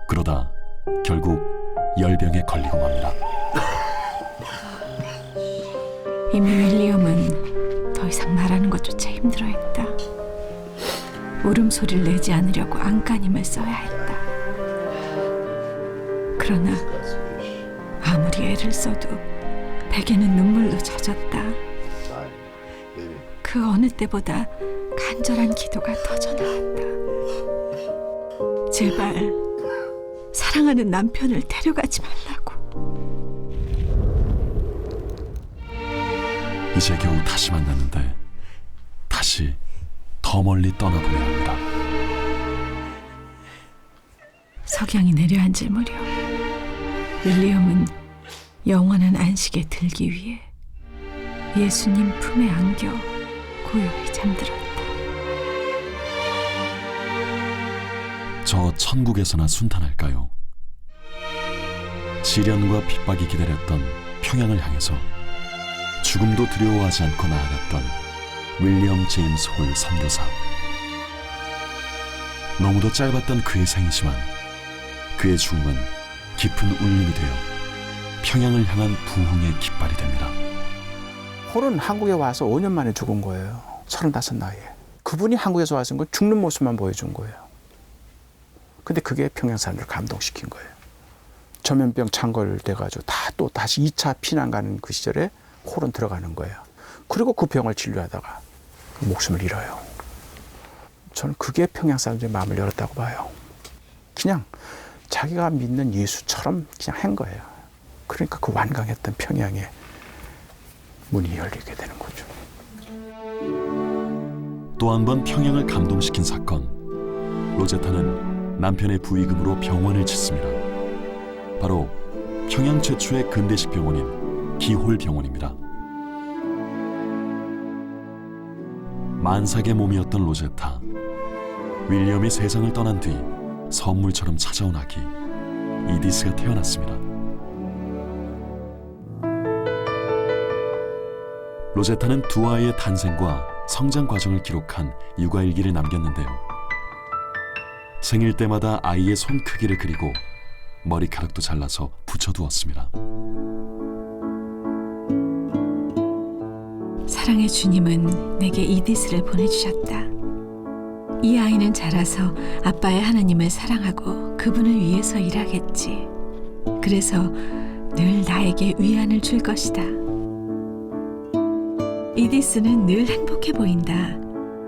그러다 결국 열병에 걸리고 맙니다. 이미 윌리엄은 더 이상 말하는 것조차 힘들어했다. 울음소리를 내지 않으려고 안간힘을 써야 했다. 그러나 아무리 애를 써도 베개는 눈물로 젖었다. 그 어느 때보다 간절한 기도가 터져나왔다. 제발 사랑하는 남편을 데려가지 말라고. 이제 겨우 다시 만났는데 다시 더 멀리 떠나보내야 합니다. 석양이 내려앉을 무렵 윌리엄은 영원한 안식에 들기 위해 예수님 품에 안겨 고요히 잠들었다. 저 천국에서나 순탄할까요? 시련과 핍박이 기다렸던 평양을 향해서 죽음도 두려워하지 않고 나아갔던 윌리엄 제임스 홀 선교사. 너무도 짧았던 그의 생이지만 그의 죽음은 깊은 울림이 되어 평양을 향한 부흥의 깃발이 됩니다. 홀은 한국에 와서 5년 만에 죽은 거예요. 35 나이에. 그분이 한국에서 와서 건 죽는 모습만 보여준 거예요. 근데 그게 평양 사람들을 감동시킨 거예요. 전염병 창궐돼가지고 또 다시 2차 피난 가는 그 시절에 홀은 들어가는 거예요. 그리고 그 병을 진료하다가 목숨을 잃어요. 저는 그게 평양 사람들의 마음을 열었다고 봐요. 그냥 자기가 믿는 예수처럼 그냥 한 거예요. 그러니까 그 완강했던 평양에 문이 열리게 되는 거죠. 또 한 번 평양을 감동시킨 사건. 로제타는 남편의 부의금으로 병원을 짓습니다. 바로 평양 최초의 근대식 병원인 기홀병원입니다. 만삭의 몸이었던 로제타. 윌리엄이 세상을 떠난 뒤 선물처럼 찾아온 아기 이디스가 태어났습니다. 로제타는 두 아이의 탄생과 성장 과정을 기록한 육아일기를 남겼는데요. 생일 때마다 아이의 손 크기를 그리고 머리카락도 잘라서 붙여두었습니다. 사랑의 주님은 내게 이디스를 보내주셨다. 이 아이는 자라서 아빠의 하나님을 사랑하고 그분을 위해서 일하겠지. 그래서 늘 나에게 위안을 줄 것이다. 이디스는 늘 행복해 보인다.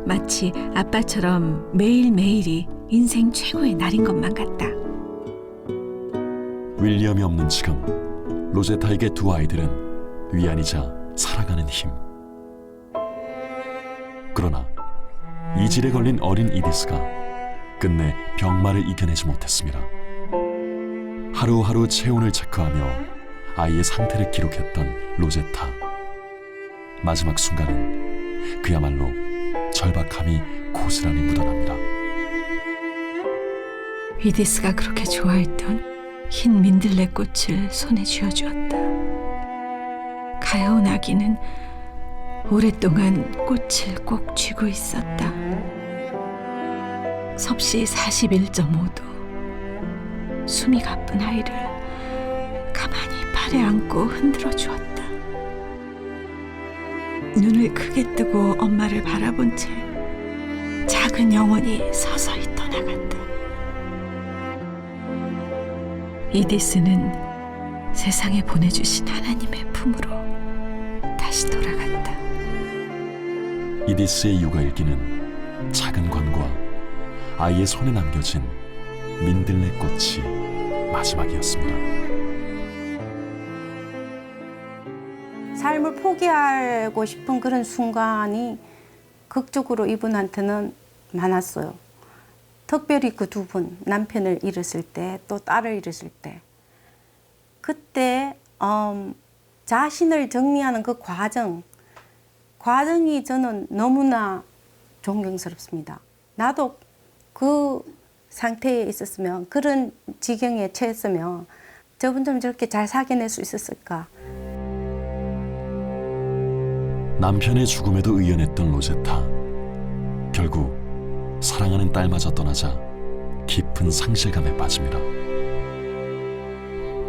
마치 아빠처럼 매일매일이 인생 최고의 날인 것만 같다. 윌리엄이 없는 지금 로제타에게 두 아이들은 위안이자 살아가는 힘. 그러나 이질에 걸린 어린 이디스가 끝내 병마를 이겨내지 못했습니다. 하루하루 체온을 체크하며 아이의 상태를 기록했던 로제타. 마지막 순간은 그야말로 절박함이 고스란히 묻어납니다. 이디스가 그렇게 좋아했던 흰 민들레 꽃을 손에 쥐어주었다. 가여운 아기는 오랫동안 꽃을 꼭 쥐고 있었다. 섭씨 41.5도. 숨이 가쁜 아이를 가만히 팔에 안고 흔들어 주었다. 눈을 크게 뜨고 엄마를 바라본 채 작은 영혼이 서서히 떠나간다. 이디스는 세상에 보내주신 하나님의 품으로 다시 돌아갔다. 이디스의 육아 일기는 작은 관과 아이의 손에 남겨진 민들레 꽃이 마지막이었습니다. 삶을 포기하고 싶은 그런 순간이 극적으로 이분한테는 많았어요. 특별히 그 두 분, 남편을 잃었을 때, 또 딸을 잃었을 때. 그때 자신을 정리하는 그 과정이 저는 너무나 존경스럽습니다. 나도 그 상태에 있었으면, 그런 지경에 처했으면 저분처럼 저렇게 잘 사귀어낼 수 있었을까. 남편의 죽음에도 의연했던 로제타. 결국 사랑하는 딸마저 떠나자 깊은 상실감에 빠집니다.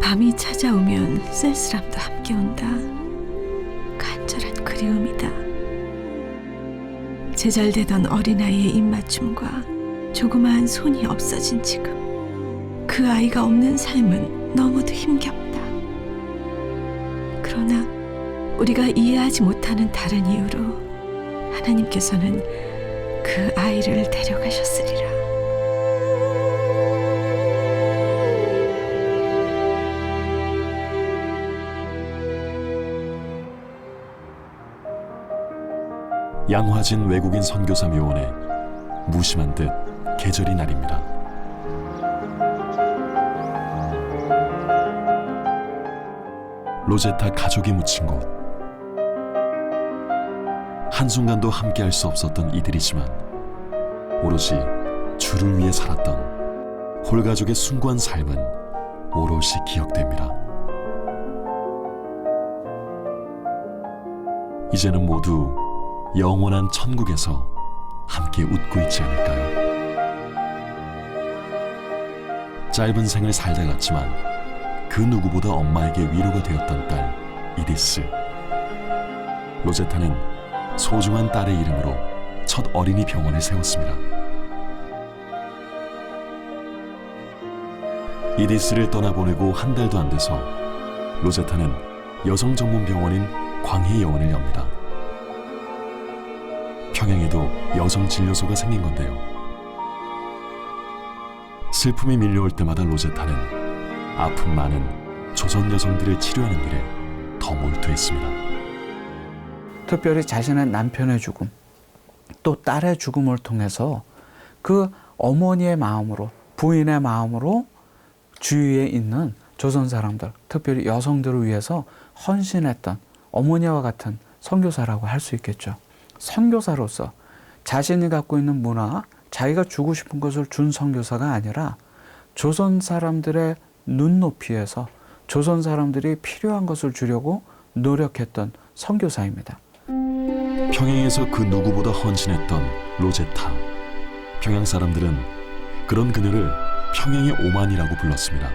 밤이 찾아오면 쓸쓸함도 함께 온다. 간절한 그리움이다. 제잘되던 어린아이의 입맞춤과 조그마한 손이 없어진 지금, 그 아이가 없는 삶은 너무도 힘겹다. 그러나 우리가 이해하지 못하는 다른 이유로 하나님께서는 그 아이를 데려가셨으리라. 양화진 외국인 선교사 묘원에 무심한 듯 계절이 날입니다. 로제타 가족이 묻힌 곳. 한순간도 함께할 수 없었던 이들이지만 오로지 주를 위해 살았던 홀가족의 숭고한 삶은 오롯이 기억됩니다. 이제는 모두 영원한 천국에서 함께 웃고 있지 않을까요? 짧은 생을 살다 갔지만 그 누구보다 엄마에게 위로가 되었던 딸 이디스. 로제타는 소중한 딸의 이름으로 첫 어린이 병원을 세웠습니다. 이디스를 떠나보내고 한 달도 안 돼서 로제타는 여성 전문 병원인 광해여원을 엽니다. 평양에도 여성 진료소가 생긴 건데요. 슬픔이 밀려올 때마다 로제타는 아픔 많은 조선 여성들을 치료하는 일에 더 몰두했습니다. 특별히 자신의 남편의 죽음, 또 딸의 죽음을 통해서 그 어머니의 마음으로, 부인의 마음으로 주위에 있는 조선 사람들, 특별히 여성들을 위해서 헌신했던 어머니와 같은 선교사라고 할 수 있겠죠. 선교사로서 자신이 갖고 있는 문화, 자기가 주고 싶은 것을 준 선교사가 아니라 조선 사람들의 눈높이에서 조선 사람들이 필요한 것을 주려고 노력했던 선교사입니다. 평양에서 그 누구보다 헌신했던 로제타. 평양 사람들은 그런 그녀를 평양의 오만이라고 불렀습니다.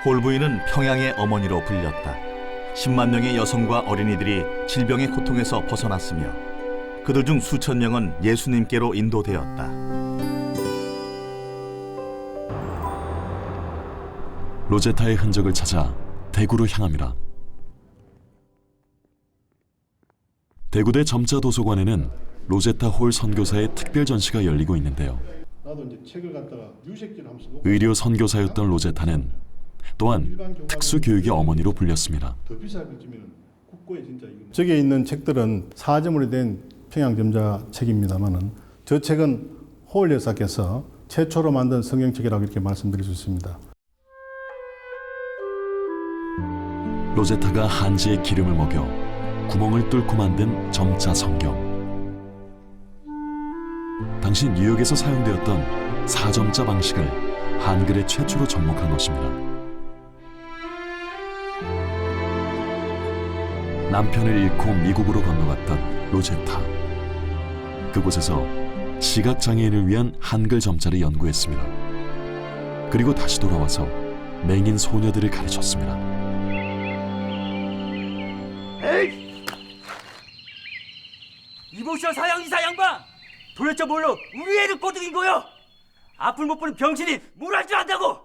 홀부인은 평양의 어머니로 불렸다. 10만 명의 여성과 어린이들이 질병의 고통에서 벗어났으며 그들 중 수천 명은 예수님께로 인도되었다. 로제타의 흔적을 찾아 대구로 향합니다. 대구대 점자 도서관에는 로제타 홀 선교사의 특별 전시가 열리고 있는데요. 의료 선교사였던 로제타는 또한 특수 교육의 어머니로 불렸습니다. 저기에 있는 책들은 사점으로 된 평양점자 책입니다만은 저 책은 홀 여사께서 최초로 만든 성경책이라고 이렇게 말씀드릴 수 있습니다. 로제타가 한지에 기름을 먹여 구멍을 뚫고 만든 점자 성경. 당시 뉴욕에서 사용되었던 4점자 방식을 한글에 최초로 접목한 것입니다. 남편을 잃고 미국으로 건너갔던 로제타. 그곳에서 시각장애인을 위한 한글 점자를 연구했습니다. 그리고 다시 돌아와서 맹인 소녀들을 가르쳤습니다. 에이! 이보시오 사양 이사 양반! 도대체 뭘로 우리 애를 꼬드긴 거야? 앞을 못 보는 병신이 뭘 할 줄 안다고?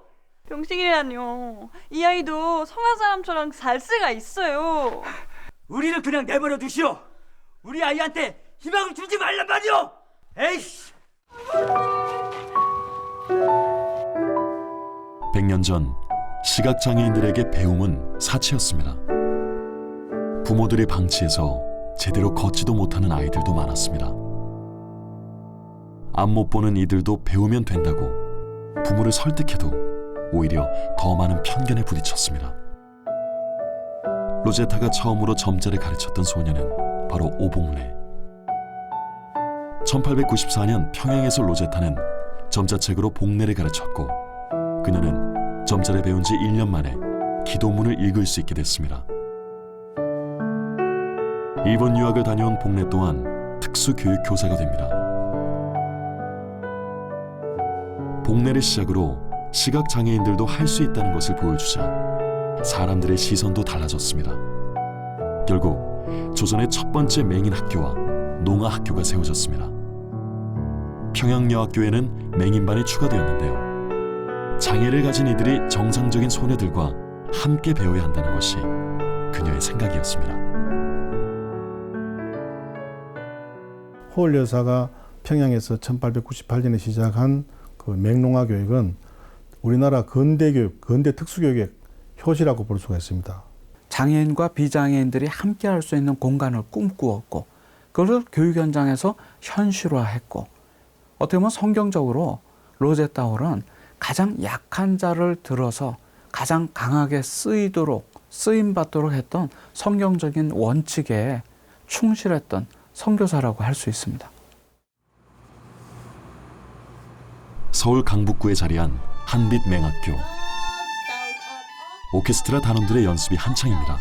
병신이라뇨. 이 아이도 성한 사람처럼 살 수가 있어요. 우리를 그냥 내버려 두시오. 우리 아이한테 희망을 주지 말란 말이오. 에이씨. 100년 전 시각장애인들에게 배움은 사치였습니다. 부모들의 방치에서 제대로 걷지도 못하는 아이들도 많았습니다. 앞 못 보는 이들도 배우면 된다고 부모를 설득해도 오히려 더 많은 편견에 부딪혔습니다. 로제타가 처음으로 점자를 가르쳤던 소녀는 바로 오봉래. 1894년 평양에서 로제타는 점자책으로 봉래를 가르쳤고 그녀는 점자를 배운 지 1년 만에 기도문을 읽을 수 있게 됐습니다. 일본 유학을 다녀온 봉래 또한 특수교육 교사가 됩니다. 봉래를 시작으로 시각장애인들도 할 수 있다는 것을 보여주자 사람들의 시선도 달라졌습니다. 결국 조선의 첫 번째 맹인 학교와 농아 학교가 세워졌습니다. 평양여학교에는 맹인반이 추가되었는데요. 장애를 가진 이들이 정상적인 소녀들과 함께 배워야 한다는 것이 그녀의 생각이었습니다. 호월 여사가 평양에서 1898년에 시작한 그 맹농아 교육은 우리나라 근대 교육, 근대 특수교육의 효시라고 볼 수가 있습니다. 장애인과 비장애인들이 함께 할 수 있는 공간을 꿈꾸었고 그걸 교육 현장에서 현실화했고 어떻게 보면 성경적으로 로제타 홀은 가장 약한 자를 들어서 가장 강하게 쓰임받도록 했던 성경적인 원칙에 충실했던 선교사라고 할 수 있습니다. 서울 강북구에 자리한 한빛 맹학교. 오케스트라 단원들의 연습이 한창입니다.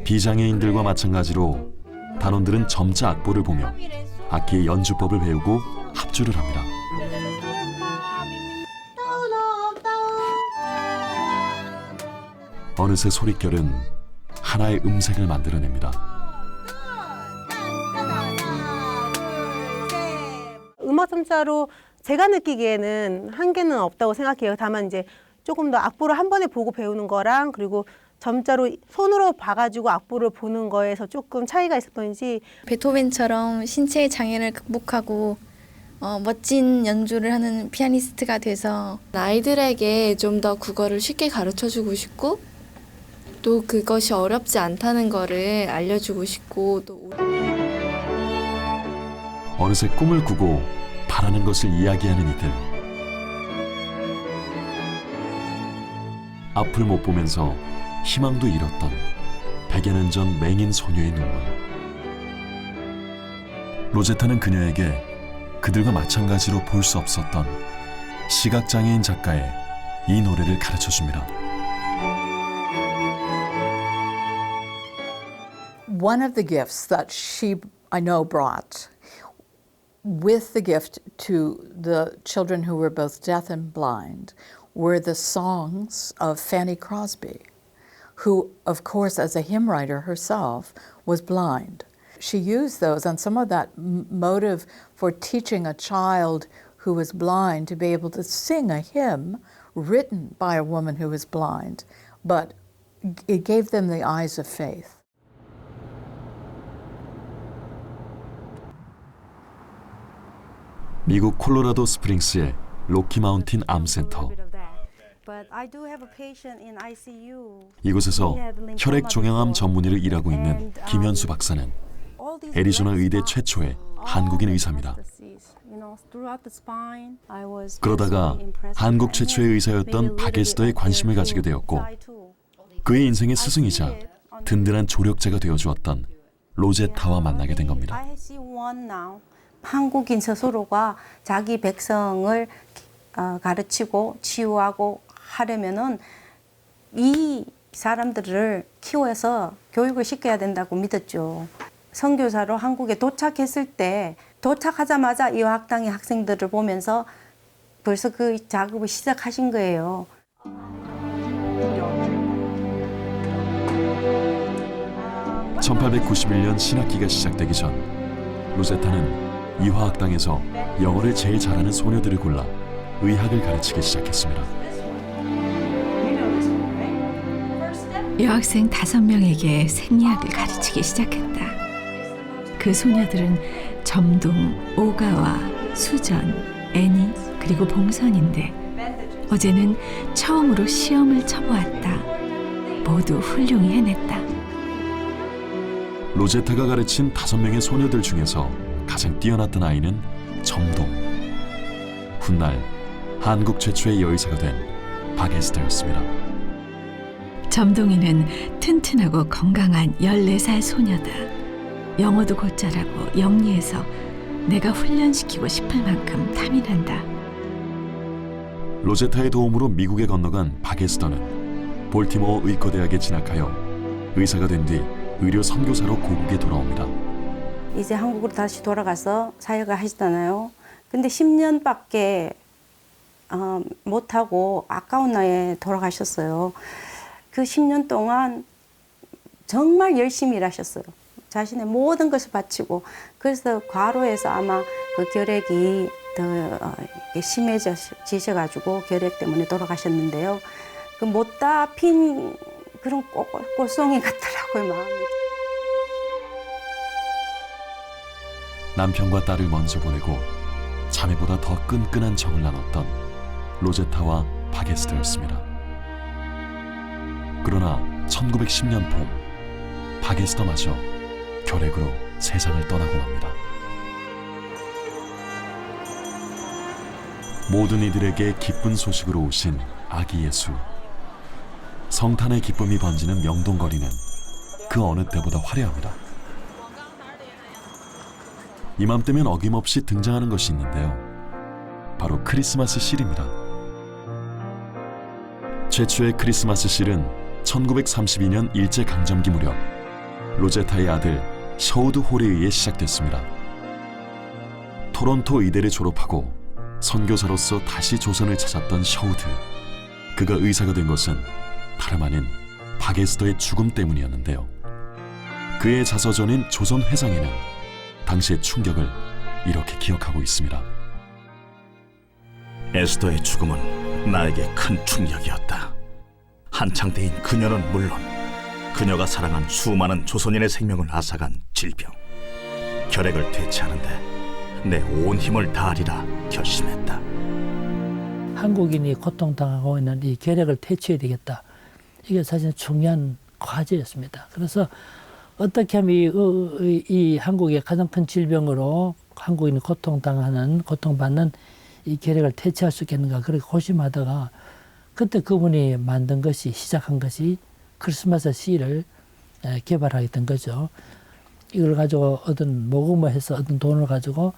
비장애인들과 마찬가지로 단원들은 점자 악보를 보며 악기의 연주법을 배우고 합주를 합니다. 어느새 소릿결은 하나의 음색을 만들어냅니다. 음악 점자로 제가 느끼기에는 한계는 없다고 생각해요. 다만 이제 조금 더 악보를 한 번에 보고 배우는 거랑 그리고 점자로 손으로 봐가지고 악보를 보는 거에서 조금 차이가 있을 뿐이지. 베토벤처럼 신체의 장애를 극복하고 멋진 연주를 하는 피아니스트가 돼서 아이들에게 좀 더 국어를 쉽게 가르쳐주고 싶고 또 그것이 어렵지 않다는 거를 알려주고 싶고 또 어느새 꿈을 꾸고 바라는 것을 이야기하는 이들. 앞을 못 보면서 희망도 잃었던 100여 년 전 맹인 소녀의 눈물. 로제타는 그녀에게 그들과 마찬가지로 볼 수 없었던 시각장애인 작가의 이 노래를 가르쳐줍니다. One of the gifts that she, I know, brought with the gift to the children who were both deaf and blind were the songs of Fanny Crosby, who, of course, as a hymn writer herself, was blind. She used those, and some of that motive for teaching a child who was blind to be able to sing a hymn written by a woman who was blind, but it gave them the eyes of faith. 미국 콜로라도 스프링스의 로키 마운틴 암센터. 이곳에서 혈액 종양암 전문의를 일하고 있는 김현수 박사는 애리조나 의대 최초의 한국인 의사입니다. 그러다가 한국 최초의 의사였던 박에스더에 관심을 가지게 되었고 그의 인생의 스승이자 든든한 조력자가 되어주었던 로제타와 만나게 된 겁니다. 한국인 스스로가 자기 백성을 가르치고 치유하고 하려면은 이 사람들을 키워서 교육을 시켜야 된다고 믿었죠. 선교사로 한국에 도착했을 때 도착하자마자 이 학당의 학생들을 보면서 벌써 그 작업을 시작하신 거예요. (1891년) 신학기가 시작되기 전 로제타는 이화학당에서 영어를 제일 잘하는 소녀들을 골라 의학을 가르치기 시작했습니다. 여학생 5명에게 생리학을 가르치기 시작했다. 그 소녀들은 점동, 오가와, 수전, 애니, 그리고 봉선인데 어제는 처음으로 시험을 쳐보았다. 모두 훌륭히 해냈다. 로제타가 가르친 5명의 소녀들 중에서 가장 뛰어났던 아이는 점동. 훗날 한국 최초의 여의사가 된 박에스터였습니다. 점동이는 튼튼하고 건강한 14살 소녀다. 영어도 곧잘하고 영리해서 내가 훈련시키고 싶을 만큼 탐이 난다. 로제타의 도움으로 미국에 건너간 박에스터는 볼티모어 의과대학에 진학하여 의사가 된 뒤 의료 선교사로 고국에 돌아옵니다. 이제 한국으로 다시 돌아가서 사역을 하시잖아요. 근데 10년밖에 못하고 아까운 나이에 돌아가셨어요. 그 10년 동안 정말 열심히 일하셨어요. 자신의 모든 것을 바치고. 그래서 아마 그 결핵이 더 심해지셔가지고 결핵 때문에 돌아가셨는데요. 그 못다 핀 그런 꽃송이 같더라고요, 마음이. 남편과 딸을 먼저 보내고 자매보다 더 끈끈한 정을 나눴던 로제타와 박에스터였습니다. 그러나 1910년 봄 박에스터마저 결핵으로 세상을 떠나고 맙니다. 모든 이들에게 기쁜 소식으로 오신 아기 예수. 성탄의 기쁨이 번지는 명동거리는 그 어느 때보다 화려합니다. 이맘때면 어김없이 등장하는 것이 있는데요. 바로 크리스마스 실입니다. 최초의 크리스마스 실은 1932년 일제강점기 무렵 로제타의 아들 셔우드 홀에 의해 시작됐습니다. 토론토 의대를 졸업하고 선교사로서 다시 조선을 찾았던 셔우드. 그가 의사가 된 것은 다름 아닌 박에스터의 죽음 때문이었는데요. 그의 자서전인 조선회상에는 당시의 충격을 이렇게 기억하고 있습니다. 에스더의 죽음은 나에게 큰 충격이었다. 한창 때인 그녀는 물론 그녀가 사랑한 수많은 조선인의 생명을 앗아간 질병, 결핵을 퇴치하는데 내 온 힘을 다하리라 결심했다. 한국인이 고통당하고 있는 이 결핵을 퇴치해야 되겠다. 이게 사실 중요한 과제였습니다. 그래서 어떻게 하면 이 한국의 가장 큰 질병으로 한국인이 고통받는 이 결핵을 퇴치할 수 있겠는가 그렇게 고심하다가 그때 그분이 시작한 것이 크리스마스 시를 개발하게 된 거죠. 이걸 가지고 모금을 얻은 돈을 가지고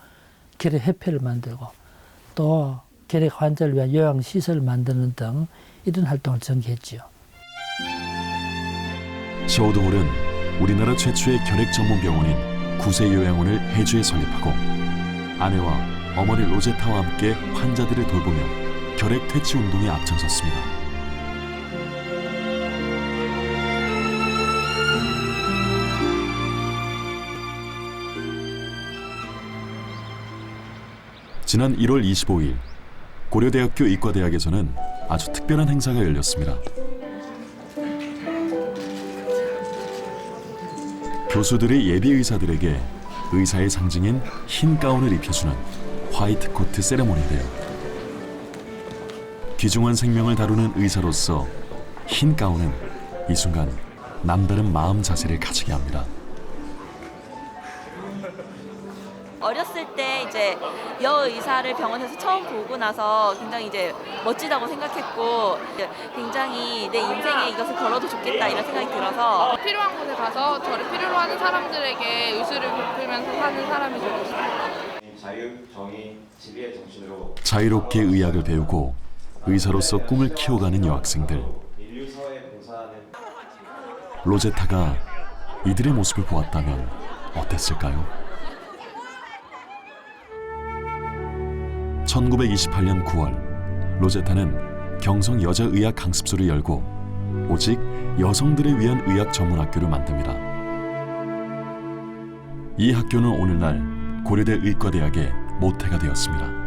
결핵 협회를 만들고 또 결핵 환자를 위한 요양시설을 만드는 등 이런 활동을 전개했지요. 셔우드 홀은 우리나라 최초의 결핵 전문 병원인 구세요양원을 해주에 설립하고 아내와 어머니 로제타와 함께 환자들을 돌보며 결핵 퇴치 운동에 앞장섰습니다. 지난 1월 25일 고려대학교 의과대학에서는 아주 특별한 행사가 열렸습니다. 교수들의 예비 의사들에게 의사의 상징인 흰 가운을 입혀주는 화이트 코트 세레모니인데요. 귀중한 생명을 다루는 의사로서 흰 가운은 이 순간 남다른 마음 자세를 가지게 합니다. 어렸을 때 이제 여의사를 병원에서 처음 보고 나서 굉장히 이제 멋지다고 생각했고 굉장히 내 인생에 이것을 걸어도 좋겠다 이런 생각이 들어서 필요한 곳에 가서 저를 필요로 하는 사람들에게 의술을 베풀면서 사는 사람이 되고 싶어요. 자유, 정의, 진리의 정신으로 자유롭게 의학을 배우고 의사로서 꿈을 키워가는 여학생들. 인류 사회에 봉사하는 로제타가 이들의 모습을 보았다면 어땠을까요? 1928년 9월 로제타는 경성 여자의학 강습소를 열고 오직 여성들을 위한 의학 전문학교를 만듭니다. 이 학교는 오늘날 고려대 의과대학의 모태가 되었습니다.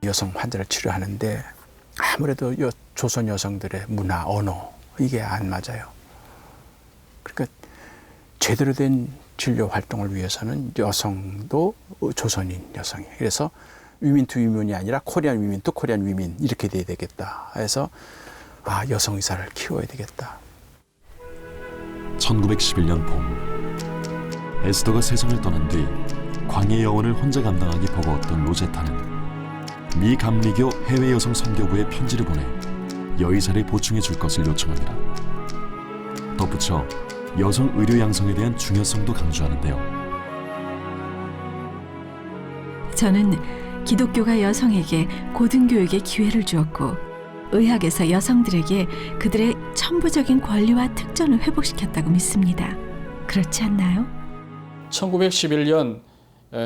여성 환자를 치료하는데 아무래도 조선 여성들의 문화, 언어 이게 안 맞아요. 그러니까 제대로 된 진료 활동을 위해서는 여성도 조선인 여성이에요. 그래서 위민 투 위민이 아니라 코리안 위민 투 코리안 위민 이렇게 돼야 되겠다. 해서 여성 의사를 키워야 되겠다. 1911년 봄, 에스더가 세상을 떠난 뒤 광해 여원을 혼자 감당하기 버거웠던 로제타는 미 감리교 해외 여성 선교부에 편지를 보내 여의사를 보충해 줄 것을 요청합니다. 덧붙여 여성 의료 양성에 대한 중요성도 강조하는데요. 저는 기독교가 여성에게 고등교육의 기회를 주었고 의학에서 여성들에게 그들의 천부적인 권리와 특권을 회복시켰다고 믿습니다. 그렇지 않나요? 1911년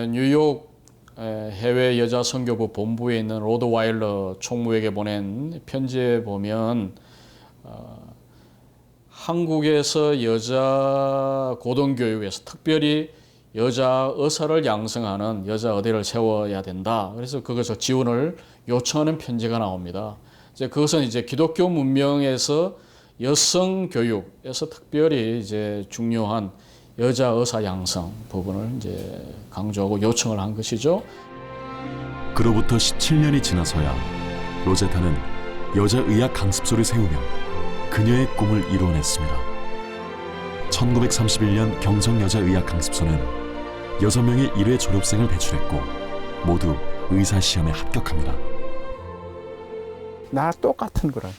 뉴욕 해외 여자 선교부 본부에 있는 로드 와일러 총무에게 보낸 편지에 보면 한국에서 여자 고등교육에서 특별히 여자 의사를 양성하는 여자 의대를 세워야 된다. 그래서 그것을 지원을 요청하는 편지가 나옵니다. 이제 그것은 이제 기독교 문명에서 여성 교육에서 특별히 이제 중요한 여자 의사 양성 부분을 이제 강조하고 요청을 한 것이죠. 그로부터 17년이 지나서야 로제타는 여자 의학 강습소를 세우며 그녀의 꿈을 이루어냈습니다. 1931년 경성 여자 의학 강습소는 6명의 1회 졸업생을 배출했고 모두 의사 시험에 합격합니다. 나 똑같은 그런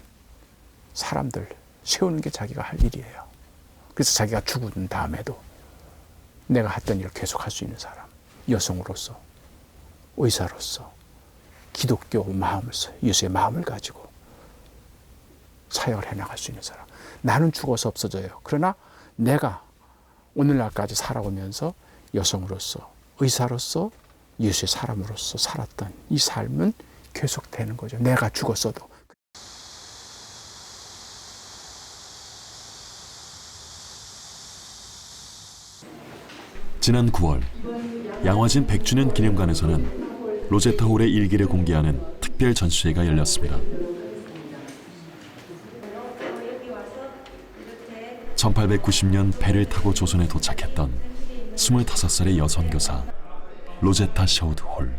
사람들 세우는 게 자기가 할 일이에요. 그래서 자기가 죽은 다음에도 내가 했던 일을 계속 할 수 있는 사람, 여성으로서, 의사로서, 기독교 마음을, 예수의 마음을 가지고 사역을 해나갈 수 있는 사람. 나는 죽어서 없어져요. 그러나 내가 오늘날까지 살아오면서 여성으로서, 의사로서, 예수의 사람으로서 살았던 이 삶은 계속되는 거죠. 내가 죽었어도. 지난 9월 양화진 100주년 기념관에서는 로제타 홀의 일기를 공개하는 특별 전시회가 열렸습니다. 1890년 배를 타고 조선에 도착했던 25살의 여선교사 로제타 셔우드 홀.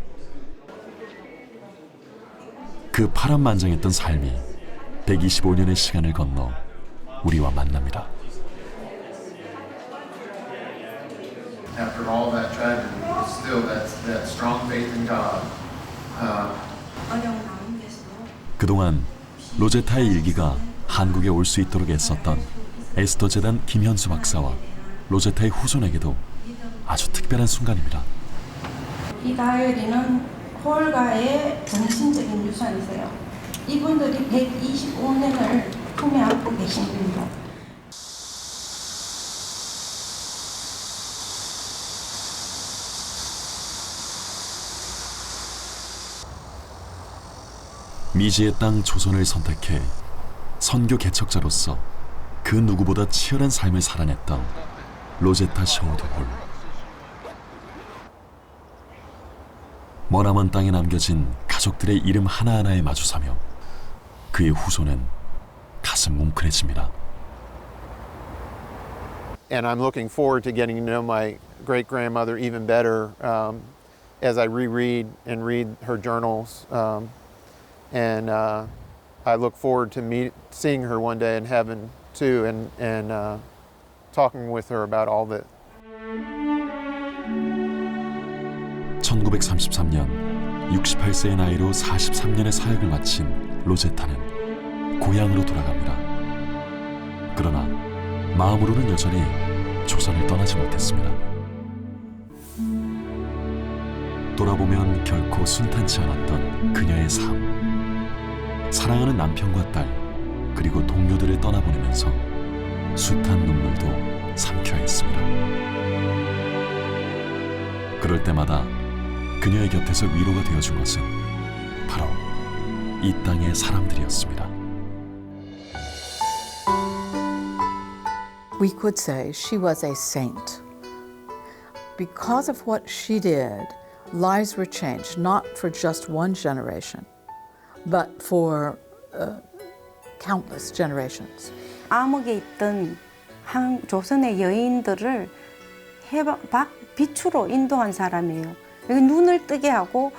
그 파란만장했던 삶이 125년의 시간을 건너 우리와 만납니다. After all that tragedy, still that strong faith in God. 그동안 로제타의 일기가 한국에 올 수 있도록 애썼던 에스더 재단 김현수 박사와 로제타의 후손에게도 아주 특별한 순간입니다. 이 다이어리는 홀가의 정신적인 유산이세요. 이분들이 125년을 품에 안고 계신 분입니다. 미지의 땅 조선을 선택해 선교 개척자로서 그 누구보다 치열한 삶을 살아냈던 로제타 셔우드 홀. 머나먼 땅에 남겨진 가족들의 이름 하나하나에 마주서며 그의 후손은 가슴 뭉클해집니다. And I'm looking forward to getting to know my great-grandmother even better as I reread and read her journals. And I look forward to seeing her one day in heaven too, and talking with her about all that. 1933년 68세의 나이로 43년의 사역을 마친 로제타는 고향으로 돌아갑니다. 그러나 마음으로는 여전히 조선을 떠나지 못했습니다. 돌아보면 결코 순탄치 않았던 그녀의 삶. 사랑하는 남편과 딸, 그리고 동료들을 떠나보내면서 숱한 눈물도 삼켜야 했습니다. 그럴 때마다 그녀의 곁에서 위로가 되어준 것은 바로 이 땅의 사람들이었습니다. We could say she was a saint. because of what she did, lives were changed, not for just one generation, but for countless generations. 암흑에 있던 조선의 여인들을 빛으로 인도한 사람이에요. 눈을 뜨게 하고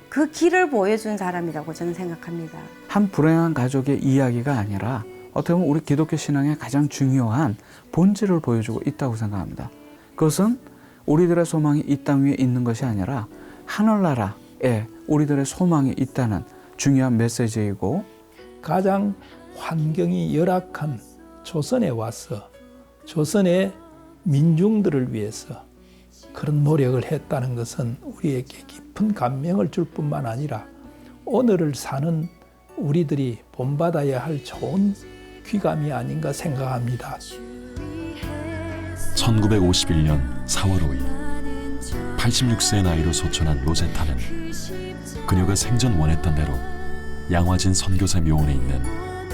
그 길을 보여준 사람이라고 저는 생각합니다. 한 불행한 가족의 이야기가 아니라 어떻게 보면 우리 기독교 신앙의 가장 중요한 본질을 보여주고 있다고 생각합니다. 그것은 우리들의 소망이 이 땅 위에 있는 것이 아니라 하늘나라에 우리들의 소망이 있다는 중요한 메시지이고, 가장 환경이 열악한 조선에 와서 조선의 민중들을 위해서 그런 노력을 했다는 것은 우리에게 깊은 감명을 줄 뿐만 아니라 오늘을 사는 우리들이 본받아야 할 좋은 귀감이 아닌가 생각합니다. 1951년 4월 5일 86세의 나이로 소천한 로제타는 그녀가 생전 원했던 대로 양화진 선교사 묘원에 있는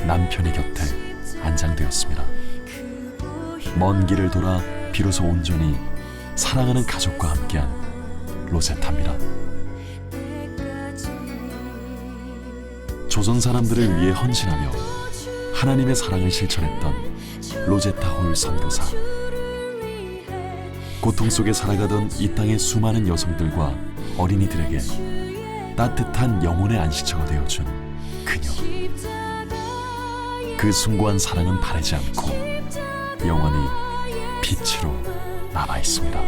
남편의 곁에 안장되었습니다. 먼 길을 돌아 비로소 온전히 사랑하는 가족과 함께한 로제타입니다. 조선 사람들을 위해 헌신하며 하나님의 사랑을 실천했던 로제타 홀 선교사. 고통 속에 살아가던 이 땅의 수많은 여성들과 어린이들에게 따뜻한 영혼의 안식처가 되어준 그녀. 그 숭고한 사랑은 바래지 않고 영원히 빛으로 남아 있습니다.